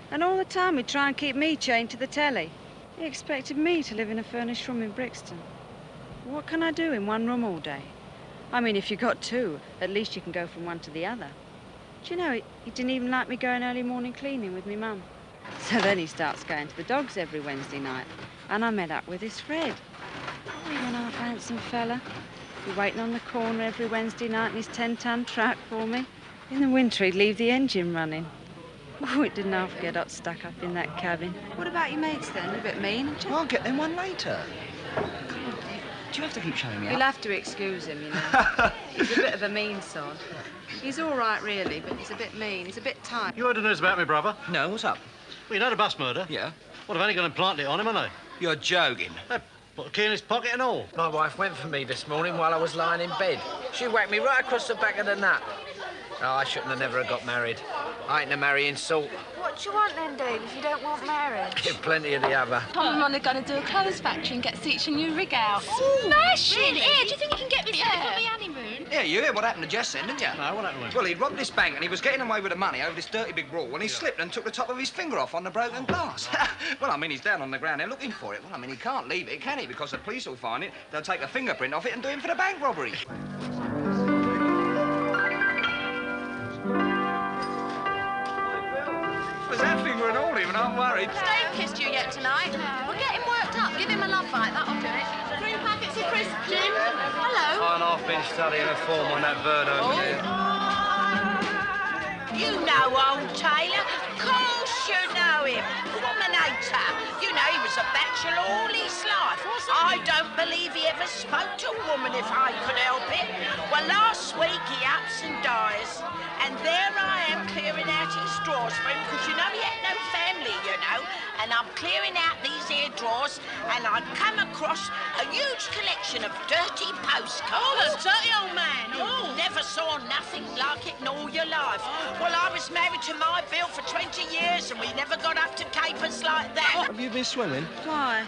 and all the time he'd try and keep me chained to the telly. He expected me to live in a furnished room in Brixton. What can I do in one room all day? I mean, if you got two, at least you can go from one to the other. Do you know, he didn't even like me going early morning cleaning with me mum. So then he starts going to the dogs every Wednesday night, and I met up with his Fred. Oh, you're not a handsome fella. Be waiting on the corner every Wednesday night in his 10-ton truck for me. In the winter, he'd leave the engine running. Oh, it didn't half get up stuck up in that cabin. What about your mates, then? You're a bit mean, aren't you? I'll get them one later. Do you have to keep showing me up? You'll have to excuse him, you know. He's a bit of a mean sod. He's all right, really, but he's a bit mean. He's a bit tight. You heard the news about me, brother? No, what's up? Well, you know the bus murder? Yeah. Well, they've only gone and planted it on him, haven't they? You're joking. They put a key in his pocket and all. My wife went for me this morning while I was lying in bed. She whacked me right across the back of the nut. Oh, I shouldn't have never got married. I ain't a marrying sort. What do you want then, Dave, if you don't want marriage? Plenty of the other. Tom and Ron are going to do a clothes factory and get Seach a new rig out. Smashing! Really? Here, do you think you can get me there for my honeymoon? Yeah, you heard what happened to Jess then, didn't you? No, what happened to him? Well, he'd robbed this bank and he was getting away with the money over this dirty big wall when he slipped and took the top of his finger off on the broken glass. Well, I mean, he's down on the ground there looking for it. Well, I mean, he can't leave it, can he? Because the police will find it, they'll take a fingerprint off it and do him for the bank robbery. Was that finger and all even? I'm worried. Dave kissed you yet tonight? Well, get him worked up. Give him a love bite. That'll do it. 3 packets of crisps, Jim. Hello. And I've been studying a form on that bird over there. You know old Taylor. Of course you know him. Woman-hater. You know he was a bachelor all his life. I don't believe he ever spoke to a woman if I could help it. Well, last week he ups and dies. And there I am clearing out his drawers for him, because you know he had no family, you know. And I'm clearing out these here drawers, and I've come across a huge collection of dirty postcards. Oh, the dirty old man. You never saw nothing like it in all your life. Well, I was married to my Bill for 20 years, and we never got up to capers like that. Have you been swimming? Why?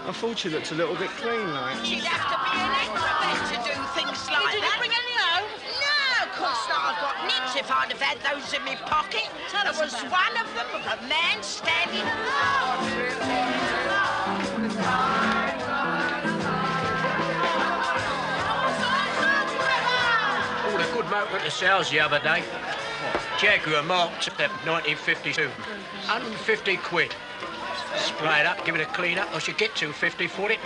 I thought you looked a little bit clean, like. She'd have to be an acrobat to do things like Did that. you bring any home? No, of course not. I've got nits if I'd have had those in my pocket. There was one of them of a man standing Bought a good motor at the sales the other day. Jaguar marked at 1952. 150 quid. Spray it up, give it a clean up. I should get 250 for it.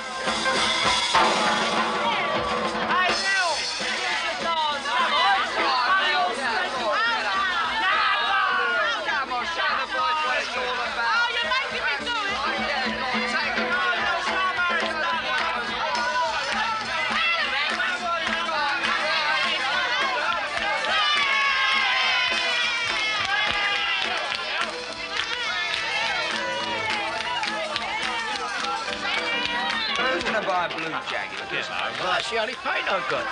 Who's going to buy a blue Jaguar? Yes, well, that's the only paint I've got.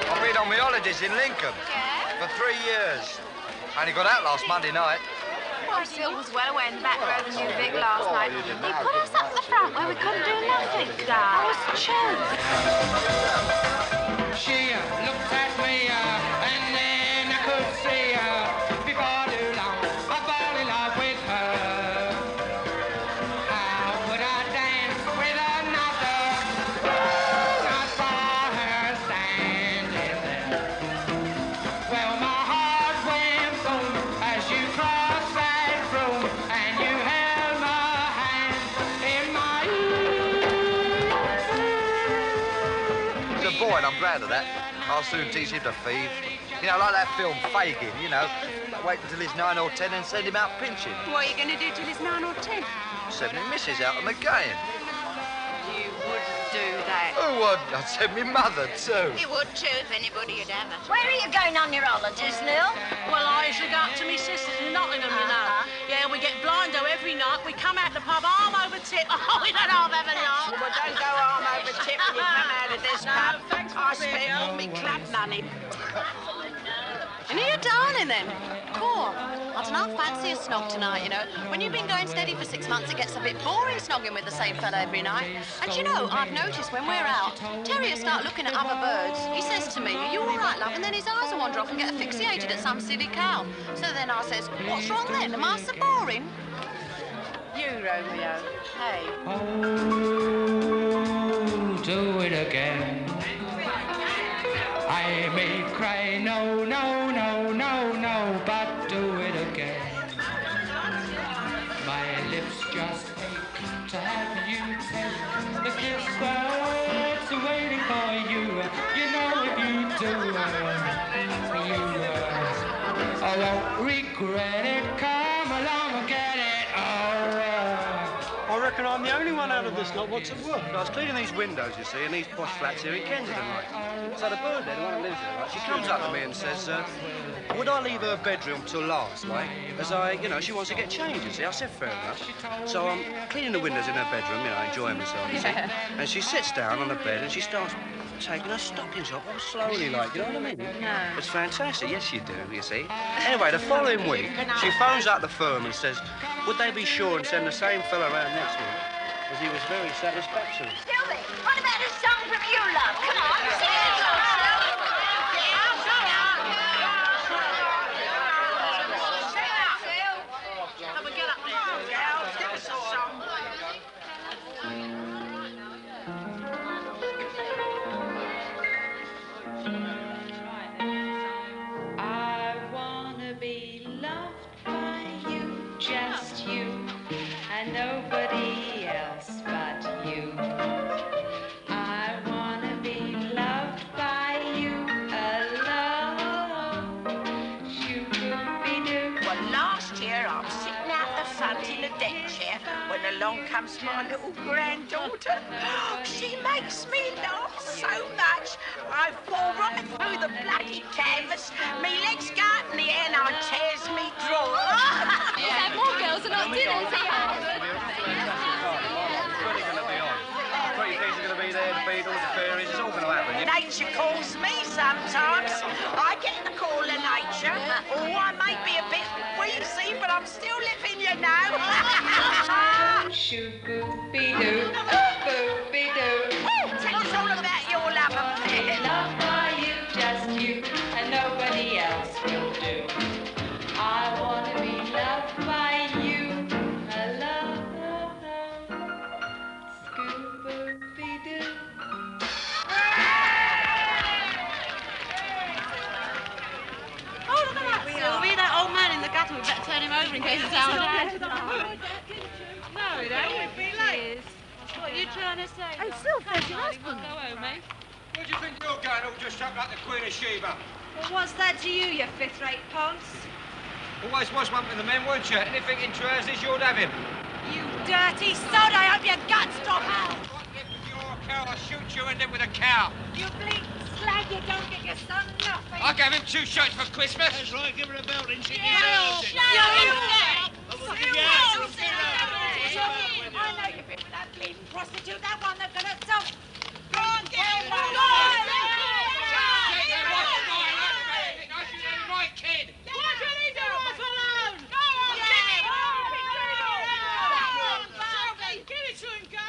I've been on my holidays in Lincoln for 3 years. Only got out last Monday night. Well, Sil was well away in the back row of the new Vic last night. They put us up the front where we couldn't do nothing, Dad. I was choked. She looked at me and then I could see her. Before too long, I fall in love with her. How could I dance with another? I saw her standing there. Well, my heart went boom as you crossed that room and you held my hand in my He's a boy, and I'm glad of that. I'll soon teach him to thieve. You know, like that film Fagin, you know. Wait until he's 9 or 10 and send him out pinching. What are you going to do till he's 9 or 10? Send me missus out on the game. You wouldn't do that. Who would? I'd send me mother, too. You would too if anybody had ever. Where are you going on your holidays, Lil? Well, I usually go up to my sister's in Nottingham, you know. Yeah, we get blindo every night. We come out the pub arm over tip. Oh, we don't half have a laugh. Well, don't go arm over tip when you come out of this pub. I spent all my club money. And are you darling then? Cool. I don't know, fancy a snog tonight, you know. When you've been going steady for 6 months, it gets a bit boring snogging with the same fella every night. And you know, I've noticed when we're out, Terry will start looking at other birds. He says to me, "Are you all right, love?" And then his eyes will wander off and get asphyxiated at some silly cow. So then I says, "What's wrong then? Am I so boring?" You, Romeo. Hey. Oh, do it again. I may cry, no, no, no, no, no, but do it again. I won't regret it. Come along and get it over. I reckon I'm the only one out of this lot what's at work. I was cleaning these windows, you see, and these posh flats here in Kensington, like. So the bird there, the one that lives there, right, she comes up to me and says, would I leave her bedroom till last, like, as she wants to get changed, you see. I said, fair enough. So I'm cleaning the windows in her bedroom, enjoying myself, you see. And she sits down on the bed and she starts taking her stockings off all slowly, like, you know what I mean? No. It's fantastic. Yes, you do, you see. Anyway, the following week, she phones up the firm and says, would they be sure and send the same fella around next week? As he was very satisfactory. Sylvie, what about a song from you, love? Come on, sing it along, I wanna be loved by you, just you, and nobody else but you. I wanna be loved by you alone. Shoo-boo-be-doo. Well, last year I was sitting out the front in a deck chair when along comes my little granddaughter. She makes me laugh so much. I fall right through the bloody canvas. Me legs go up in the air and I tears me drawer. You have more girls and not dinners here. Pretty things are going to be there, the Beatles, the fairies, it's all going to happen. Nature calls me sometimes. I get the call of nature. Oh, I may be a bit wheezy, but I'm still living, you know. Shoo-boo-be-doo, boo-be-doo. Tell us all about your love affair. Loved by you, just you, and nobody else will do. I wanna be loved by you alone. Scoo-boo-be-doo. Oh, look at that, Sylvie. That old man in the gutter, we better turn him over in case it's our dad. No, it ain't. It'd be late. What are you trying to say? Hey, Sylvie, your husband. Go home, eh? Where do you think you're going all dressed up like the Queen of Sheba? Well, what's that to you, you fifth-rate ponce? Always was one for the men, weren't you? Anything in trousers, you'd have him. You dirty sod, I hope your guts stop out. You're a cow, I'll shoot you and live with a cow. You bleak slag, you don't get your son nothing. I gave him 2 shirts for Christmas. That's right, give her a belt and she Yeah, deserves it. shut up. I know you've been with that bleeding prostitute, that one that's gonna sell. Go on, get him, Right, kid. What can he do us alone? Go on, Sylvie, give it to him, go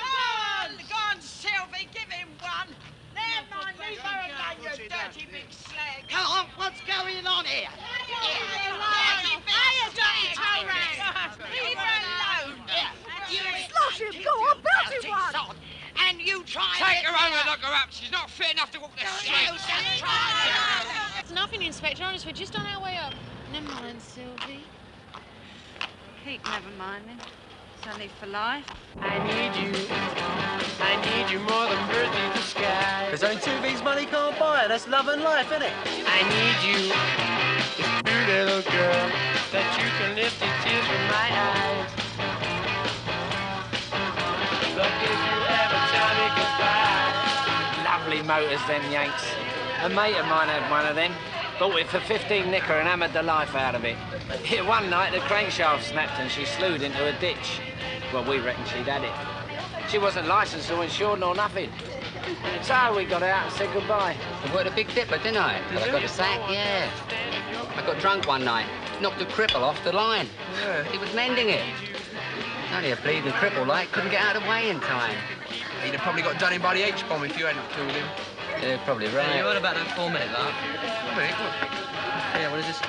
on, Sylvie, give him one. Never mind, leave her alone, you dirty big slag. Come on, what's going on here? Leave her alone. You Slosh him, go on, belt him one. And you try Take her home and lock her up. She's not fit enough to walk the streets. It's nothing, Inspector. Honest, we're just on our way up. Never mind, Sylvie. Keep never minding. It's only for life. I need you more than birds need the sky. There's only 2 things money can't buy, and that's love and life, innit? I need you, this true little girl, that you can lift the tears from my eyes. But if you ever tell me goodbye. Lovely motors, them Yanks. A mate of mine had one of them. Bought it for 15 knicker and hammered the life out of it. One night, the crankshaft snapped and she slewed into a ditch. Well, we reckoned she'd had it. She wasn't licensed or insured nor nothing. So we got out and said goodbye. I worked a big dipper, didn't I? But I got the sack, yeah. I got drunk one night, knocked a cripple off the line. Yeah. He was mending it. Only a bleeding cripple, like, couldn't get out of the way in time. He'd have probably got done in by the H-bomb if you hadn't killed him. Yeah, probably right. You heard about that 4-minute lark? 4 minutes, what? Yeah, well, there's this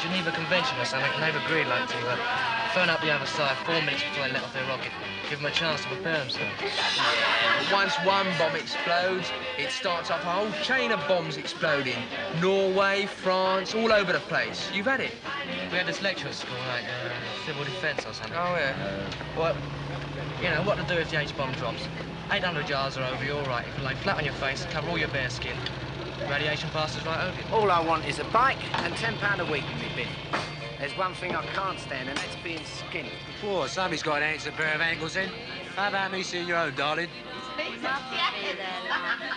Geneva Convention or something, and they've agreed, like, to phone up the other side 4 minutes before they let off their rocket. Give them a chance to prepare themselves. Once one bomb explodes, it starts off a whole chain of bombs exploding. Norway, France, all over the place. You've had it. We had this lecture at school, like civil defence or something. Oh, yeah. Well, you know, what to do if the H-bomb drops. 800 yards or over, you're all right. You can lay flat on your face, cover all your bare skin. Radiation passes right over you. All I want is a bike and £10 a week in me bin. There's one thing I can't stand, and that's being skinned. Whoa, somebody's got an extra pair of ankles in. How about me seeing your own, darling?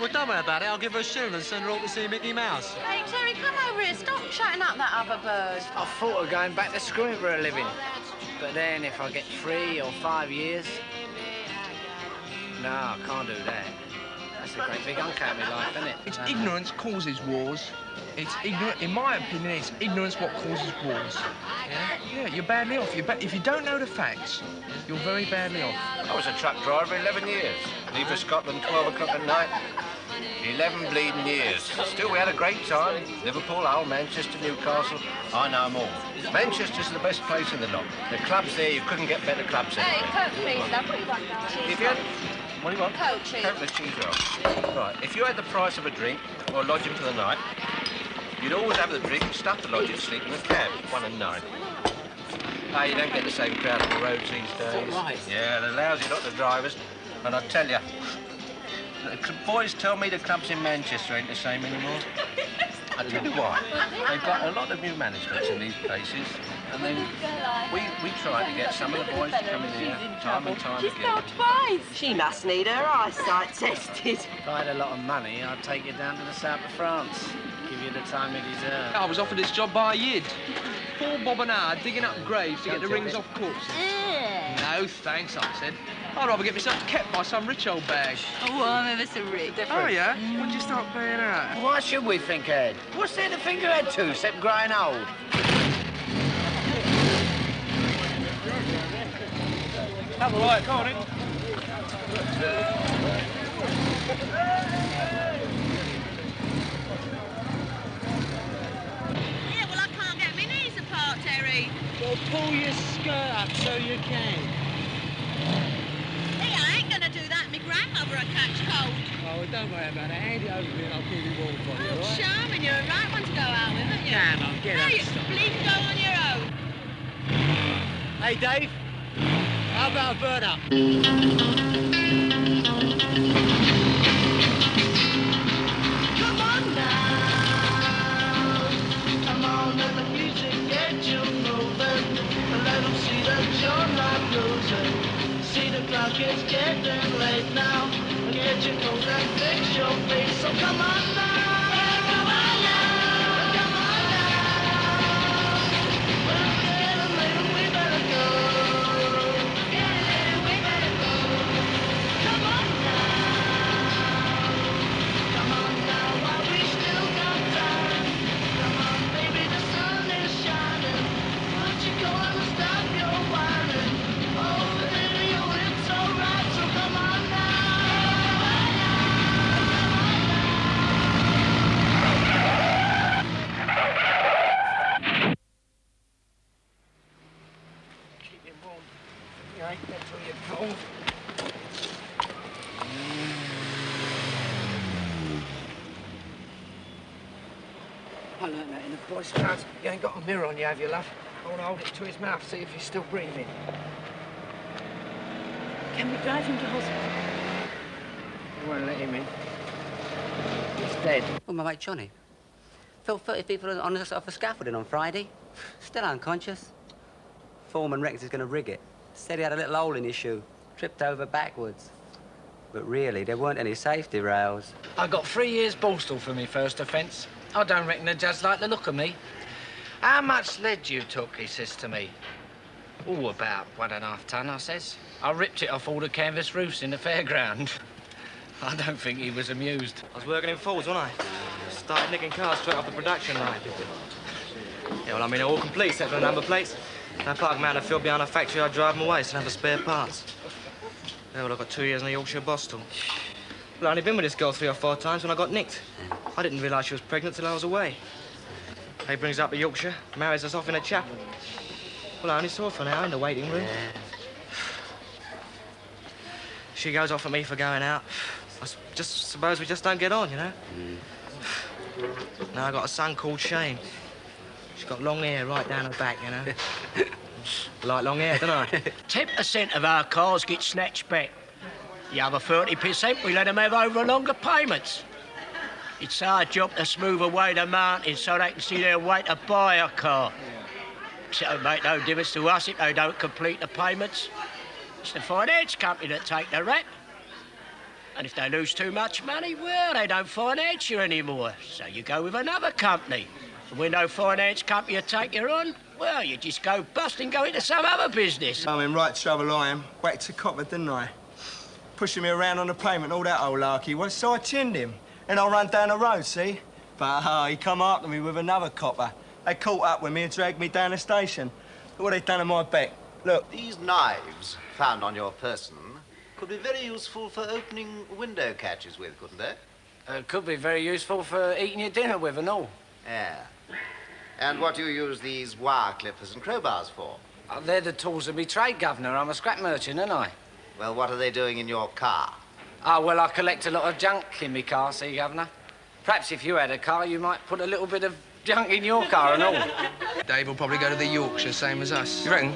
Well, don't worry about it. I'll give her a shilling and send her off to see Mickey Mouse. Hey, Terry, come over here. Stop shutting up that other bird. I thought of going back to screwing for a living. But then if I get 3 or 5 years... No, I can't do that. That's a great big uncanny life, isn't it? It's ignorance causes wars. It's ignorant, in my opinion, it's ignorance what causes wars. Yeah, you're badly off. If you don't know the facts, you're very badly off. I was a truck driver 11 years. Leave for Scotland 12 o'clock at night. 11 bleeding years. Still, we had a great time. Liverpool, Hull, Manchester, Newcastle. I know them all. Manchester's the best place in the lot. The clubs there, you couldn't get better clubs Hey, anywhere. Coke, please, love. What do you want, darling? If you had... What do you want? Coke, cheese. Coke with cheese roll. Right, if you had the price of a drink or lodging for the night, you'd always have the drink, stuff the lodging, sleep in a cab, 1 and 9. Ah, you don't get the same crowd on the roads these days. Right. Yeah, they're lousy lot of drivers. And I tell you, the boys tell me the clubs in Manchester ain't the same anymore. I tell you why. They've got a lot of new managements in these places, and then we try to get some of the boys to come in here time and time again. twice. She must need her eyesight tested. If I had a lot of money, I'd take you down to the south of France. Give you the time you deserve. I was offered this job by a yid. 4 bob an hour digging up graves to get the rings off corpses. No, thanks, I said. I'd rather get myself kept by some rich old bag. Oh, I'm ever so rich. Oh, yeah? When'd you start paying out? Why should we think ahead? What's there to think ahead to, except growing old? Have a light, can't it? Yeah, well, I can't get my knees apart, Terry. Well, pull your skirt up so you can. Hey, I ain't gonna do that. My grandmother will catch cold. Oh, well, don't worry about it. Hand it over to me and I'll keep it warm for you, all right? Charming, you're a right one to go out with, aren't you? Come on, get no, up, you stop. bleed go on your own. Hey, Dave. How about a burn up? Come on now. Come on, let the music get you moving. Let them see that you're not losing. See the clock is getting late now. Get your coat and fix your face. So come on now. Come on now. Come on now. Well, it's getting late, we better go. Getting late, we better go. Come on now. Come on now, while we still got time. Come on, baby, the sun is shining. Won't you go and stop your whining? Oh, baby, it's alright, so come on now. Keep it warm. You ain't got till you're cold. I learned that in the Boy Scouts. You ain't got a mirror on you, have you, love? I want to hold it to his mouth, see if he's still breathing. Can we drive him to hospital? You won't let him in. He's dead. Well, my mate Johnny. Fell 30 people on the off the scaffolding on Friday. Still unconscious. Foreman reckons he's going to rig it. Said he had a little hole in his shoe. Tripped over backwards. But really, there weren't any safety rails. I got 3 years Borstal for me first offence. I don't reckon the judge liked the look of me. How much lead you took, he says to me. Oh, about 1.5 ton, I says. I ripped it off all the canvas roofs in the fairground. I don't think he was amused. I was working in Falls, wasn't I? Started nicking cars straight off the production line. Yeah, well, I mean, they're all complete, except for the number plates. I park them out in the field behind the factory, I drive them away, so I have the spare parts. Yeah, well, I got 2 years in the Yorkshire Boston. Well, I only been with this girl 3 or 4 times when I got nicked. I didn't realise she was pregnant till I was away. He brings up to Yorkshire, marries us off in a chapel. Well, I only saw her for an hour in the waiting room. She goes off at me for going out. I just suppose we just don't get on, you know? Now I got a son called Shane. She's got long hair right down her back, you know? I like long hair, don't I? 10% of our cars get snatched back. The other 30%, we let them have over longer payments. It's our job to smooth away the mountains so they can see their way to buy a car. So it'll make no difference to us if they don't complete the payments. It's the finance company that take the rap. And if they lose too much money, well, they don't finance you anymore. So you go with another company. And when no finance company will take you on, well, you just go bust and go into some other business. I'm in right trouble, I am. Whacked a copper, didn't I? Pushing me around on the pavement, all that old lark he was, so I chinned him. And I ran down the road, see? But he come after me with another copper. They caught up with me and dragged me down the station. Look what they done to my back. Look. These knives found on your person could be very useful for opening window catches with, couldn't they? Could be very useful for eating your dinner with and all. Yeah. And what do you use these wire clippers and crowbars for? They're the tools of me trade, Governor. I'm a scrap merchant, aren't I? Well, what are they doing in your car? Well, I collect a lot of junk in me car, see, Governor? Perhaps if you had a car, you might put a little bit of junk in your car and all. Dave will probably go to the Yorkshire, same as us. You reckon?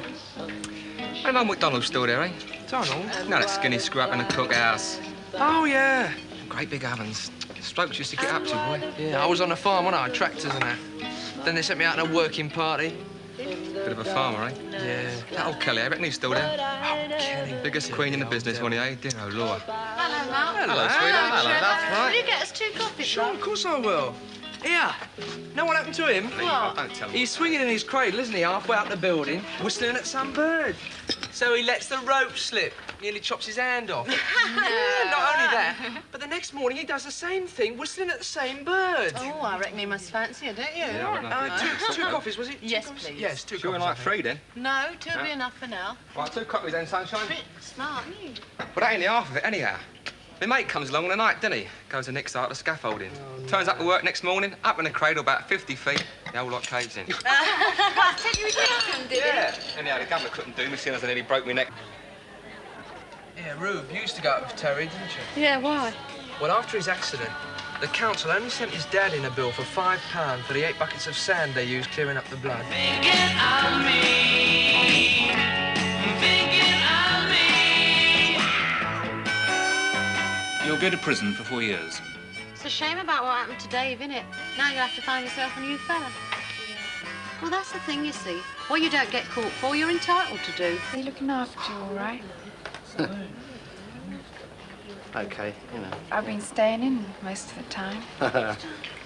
Hey, old McDonald's still there, eh? Donald? No, that skinny scrap in the cookhouse. Oh, yeah. Great big ovens. Strokes used to get up to, boy. Yeah, I was on a farm, wasn't I? Tractors and that. Then they sent me out on a working party. Bit of a farmer, eh? Yeah. That old Kelly, I reckon he's still there. Oh, Kelly. Biggest queen in the business, wasn't he, eh? Dear old Laura. Hello, Mark. Hello, sweetheart. Hello, that's right. Will you get us 2 coffees? Sure, of course I will. Here. Know what happened to him? What? Don't tell me. He's swinging in his cradle, isn't he, halfway up the building, whistling at some bird. So he lets the rope slip, nearly chops his hand off. Yeah, not only that, but the next morning he does the same thing, whistling at the same bird. Oh, I reckon he must fancy it, don't you? Yeah, two coffees, was it? Yes, please. Yes, 2 coffees. Like 3 then? No, 2 will be enough for now. Right, 2 coffees then, sunshine. Bit smart, aren't you? Well, that ain't the half of it, anyhow. My mate comes along in the night, doesn't he? Goes to Nick's out of scaffolding. Turns up to work next morning, up in the cradle about 50 feet. The whole lot caves in. Well, take you with Junction, did Yeah. Anyhow, the governor couldn't do me, seeing as I nearly broke my neck. Yeah, Rube, you used to go up with Terry, didn't you? Yeah, why? Well, after his accident, the council only sent his dad in a bill for £5 for the 8 buckets of sand they used clearing up the blood. You'll go to prison for 4 years. It's a shame about what happened to Dave, innit? Now you'll have to find yourself a new fella. Well, that's the thing, you see. What you don't get caught for, you're entitled to do. Are you looking after you all right? OK, you know. I've been staying in most of the time.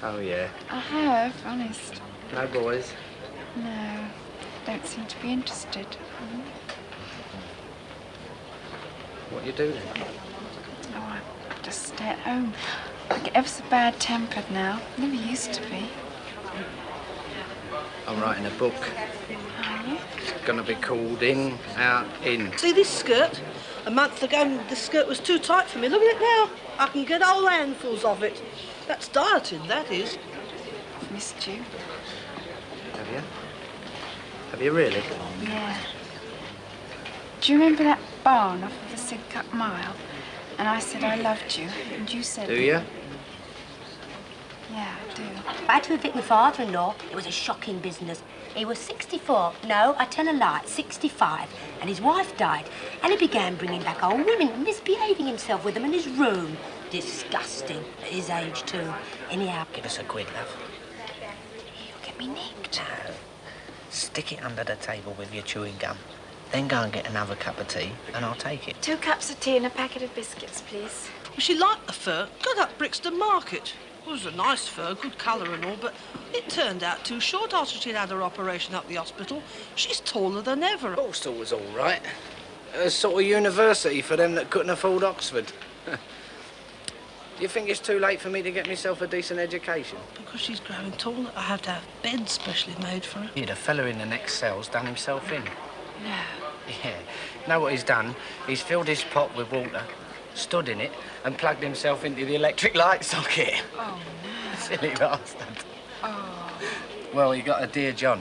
Oh, yeah. I have, honest. No boys? No, don't seem to be interested. What you do then? Oh, I just stay at home. I get ever so bad-tempered now. Never used to be. I'm writing a book. Are you? It's gonna be called In, Out, In. See this skirt? A month ago, the skirt was too tight for me. Look at it now. I can get whole handfuls of it. That's dieting, that is. I've missed you. Have you? Have you really? Yeah. Do you remember that barn off of the Sidcup Mile? And I said I loved you, and you said... Do you? Yeah, I do. I had to evict my father-in-law. It was a shocking business. He was 64. No, I tell a lie, 65. And his wife died. And he began bringing back old women and misbehaving himself with them in his room. Disgusting. At his age, too. Anyhow, Give us a quid, love. You'll get me nicked. No. Stick it under the table with your chewing gum. Then go and get another cup of tea, and I'll take it. 2 cups of tea and a packet of biscuits, please. Well, she liked the fur. Got up Brixton Market. It was a nice fur, good colour and all, but it turned out too short after she'd had her operation up the hospital. She's taller than ever. Borstal was all right. A sort of university for them that couldn't afford Oxford. Do you think it's too late for me to get myself a decent education? Because she's growing taller, I have to have beds specially made for her. Yeah, the fella in the next cell's done himself in. No. Yeah. Know what he's done? He's filled his pot with water, stood in it, and plugged himself into the electric light socket. Oh, no. Silly bastard. Oh. Well, he got a Dear John.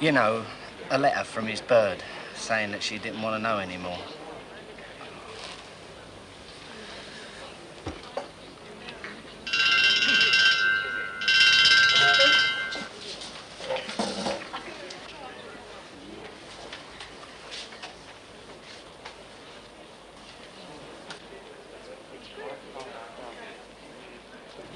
You know, a letter from his bird saying that she didn't want to know anymore.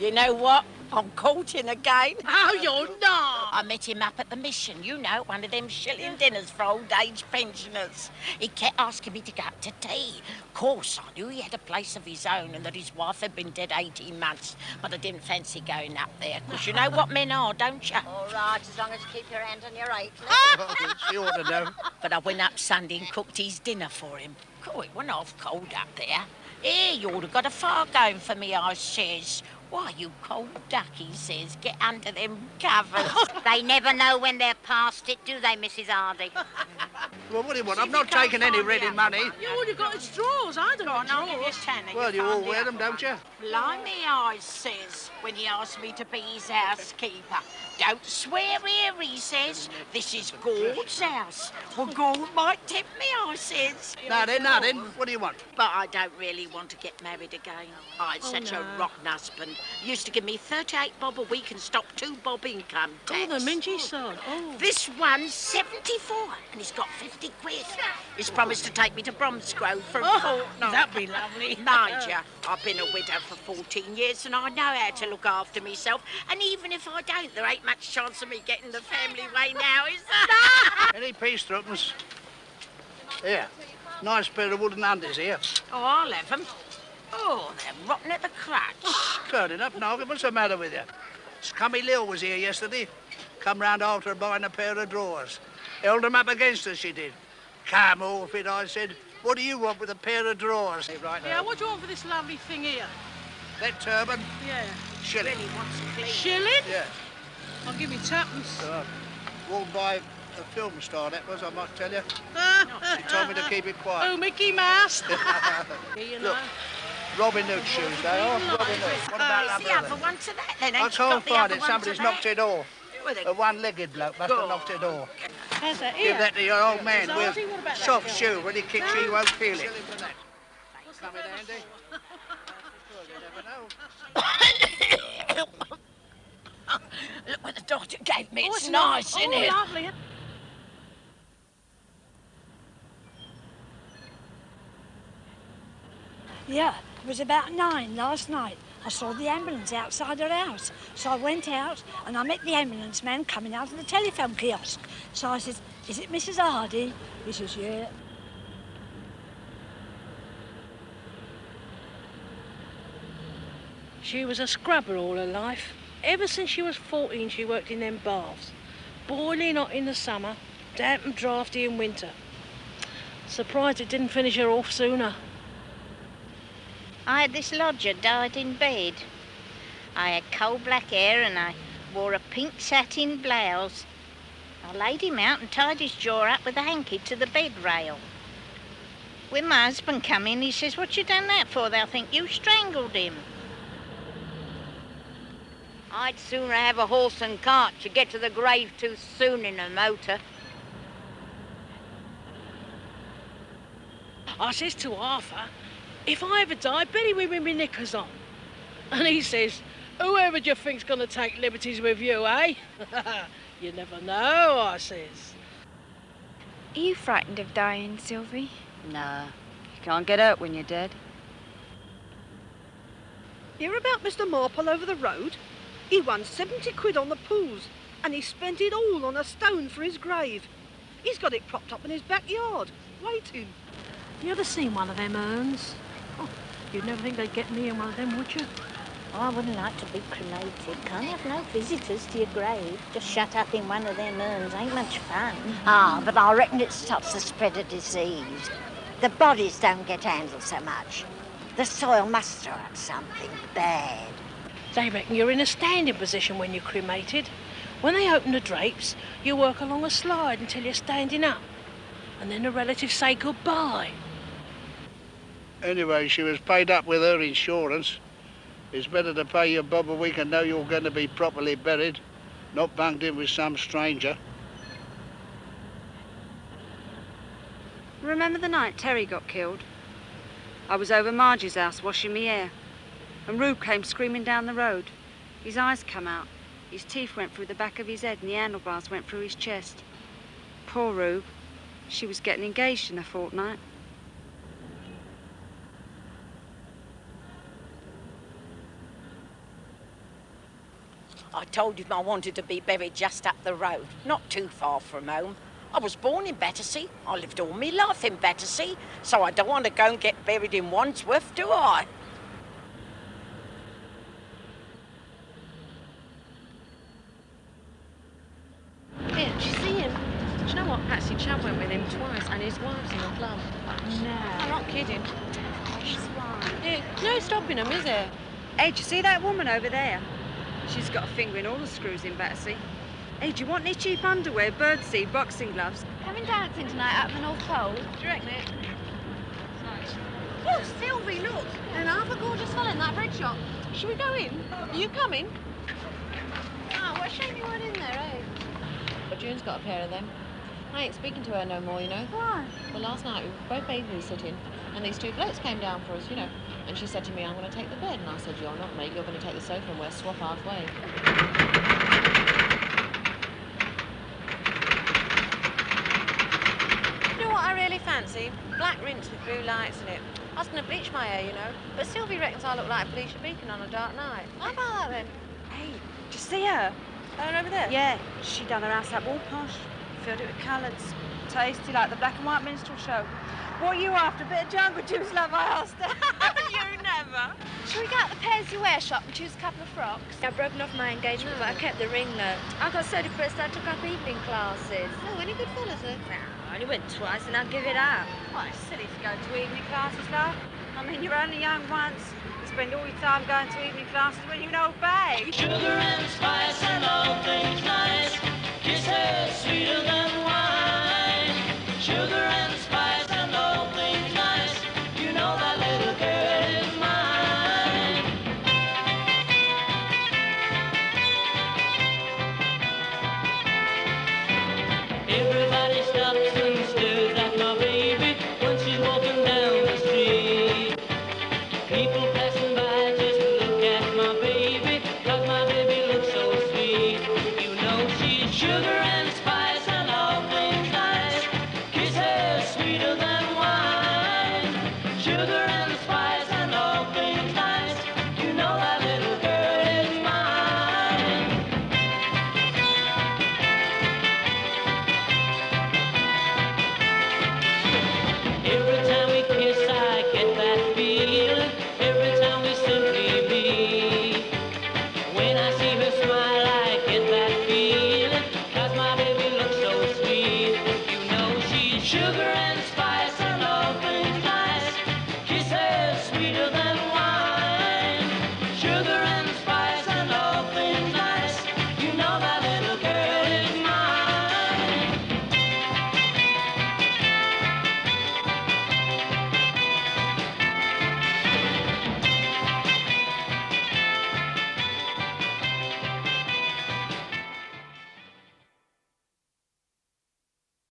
You know what? I'm courting again. Oh, you're not. I met him up at the mission, you know, one of them shilling dinners for old age pensioners. He kept asking me to go up to tea. Of course, I knew he had a place of his own and that his wife had been dead 18 months, but I didn't fancy going up there, because you know what men are, don't you? All right, as long as you keep your hand on your apron. She ought to know. But I went up Sunday and cooked his dinner for him. Cool, it wasn't half cold up there. Here, you ought to got a fire going for me, I says. Why, you cold duck, he says. Get under them covers. They never know when they're past it, do they, Mrs. Hardy? Well, what do you want? I'm not taking any ready money. You all you got is drawers. I don't want I'll give you drawers. a tenner. Well, you all wear them, don't you? Blimey, I says, when he asked me to be his housekeeper. Don't swear here, he says. This is Gord's house. Well, Gord might tip me, I says. Nothing, nothing. What do you want? But I don't really want to get married again. I had such a rotten husband. Used to give me 38 bob a week and stop 2 bob income tax. Oh, the mingy son. Oh. This one's 74 and he's got 50 quid. He's promised to take me to Bromsgrove for a fortnight. That'd be lovely. Mind you, I've been a widow for 14 years and I know how to look after myself. And even if I don't, there ain't much chance of me getting the family way now, is there? Any peace threepence? Here. Nice pair of wooden undies here. Oh, I'll have them. Oh, they're rotten at the crutch. Turning up, Nogger. What's the matter with you? Scummy Lil was here yesterday. Come round after her buying a pair of drawers. Held them up against her, she did. Come off it, I said. What do you want with a pair of drawers? Right Yeah, now. what do you want for this lovely thing here? That turban? Yeah. Shilling. Shilling? Yeah. I'll give you tuppence. Worn by a film star, that was, I might tell you. She told me to keep it quiet. Oh, Mickey Mouse. Here you know. Look, Robin Hood shoes, they are. Robin Hood. What about It's that the brother? other one to that, then. I Ain't you can't got the find other it. one to Somebody's that? knocked it off. Where they- A one-legged bloke must have knocked it off. How's that Give here? that to your old man. Mrs. With Hardy, what about that soft girl? shoe. When he kicks you, he won't feel it. Come in handy. Look what the doctor gave me. Oh, It's nice, isn't it? Lovely. Yeah, it was about 9 last night. I saw the ambulance outside her house. So I went out and I met the ambulance man coming out of the telephone kiosk. So I said, "Is it Mrs. Hardy?" He says, "Yeah." She was a scrubber all her life. Ever since she was 14, she worked in them baths. Boiling hot in the summer, damp and drafty in winter. Surprised it didn't finish her off sooner. I had this lodger died in bed. I had coal black hair and I wore a pink satin blouse. I laid him out and tied his jaw up with a hanky to the bed rail. When my husband come in, he says, "What you done that for? They'll think you strangled him." I'd sooner have a horse and cart. You get to the grave too soon in a motor. I says to Arthur, "If I ever die, bury me with my knickers on." And he says, "Whoever do you think's going to take liberties with you, eh?" "You never know," I says. Are you frightened of dying, Sylvie? No, you can't get out when you're dead. Hear about Mr. Marple over the road? He won 70 quid on the pools, and he spent it all on a stone for his grave. He's got it propped up in his backyard, waiting. You ever seen one of them urns? Oh, you'd never think they'd get me in one of them, would you? I wouldn't like to be cremated. Can't have no visitors to your grave. Just shut up in one of them urns. Ain't much fun. Ah, but I reckon it stops the spread of disease. The bodies don't get handled so much. The soil must throw up something bad. They reckon you're in a standing position when you're cremated. When they open the drapes, you work along a slide until you're standing up. And then the relatives say goodbye. Anyway, she was paid up with her insurance. It's better to pay your bob a week and know you're going to be properly buried, not bunged in with some stranger. Remember the night Terry got killed? I was over Margie's house washing me hair, and Rube came screaming down the road. His eyes come out, his teeth went through the back of his head and the handlebars went through his chest. Poor Rube. She was getting engaged in a fortnight. told him I wanted to be buried just up the road, not too far from home. I was born in Battersea. I lived all my life in Battersea, so I don't want to go and get buried in Wandsworth, do I? Here, do you see him? Do you know what? Patsy Chubb went with him twice, and his wife's in the club. No. I'm not kidding. She's fine. Yeah, no stopping him, is there? Hey, do you see that woman over there? She's got a finger in all the screws in Battersea. Hey, do you want any cheap underwear, birdseed, boxing gloves? Having dancing tonight out in the North Pole. Do you reckon it? Oh, Sylvie, look. An half a gorgeous fella in that bread shop. Should we go in? Are you coming? Oh, what a shame you weren't in there, eh? But June's got a pair of them. I ain't speaking to her no more, you know. Why? Well, last night we were both babysitting, and these two blokes came down for us, you know. And she said to me, I'm going to take the bed. And I said, you're not, mate. You're going to take the sofa and we'll swap halfway. You know what I really fancy? Black rinse with blue lights in it. I was going to bleach my hair, you know. But Sylvie reckons I look like Felicia Beacon on a dark night. How about that, then? Hey, do you see her? Her over there? Yeah, she done her house up all posh. Filled it with colours. Tasty like the black and white minstrel show. What are you after? A bit of jungle juice, love, I asked her. You never. Shall we go out the pairs you wear shop and choose a couple of frocks? I've broken off my engagement, but I kept the ring though. I got so depressed I took up evening classes. Oh, any good fellas, eh? I only went twice and I'll give it up. Well, it's silly to go to evening classes, love. I mean, you're only young once. You spend all your time going to evening classes when you're an old babe. Sugar and spice and all things nice. Kisses sweeter than wine. Sugar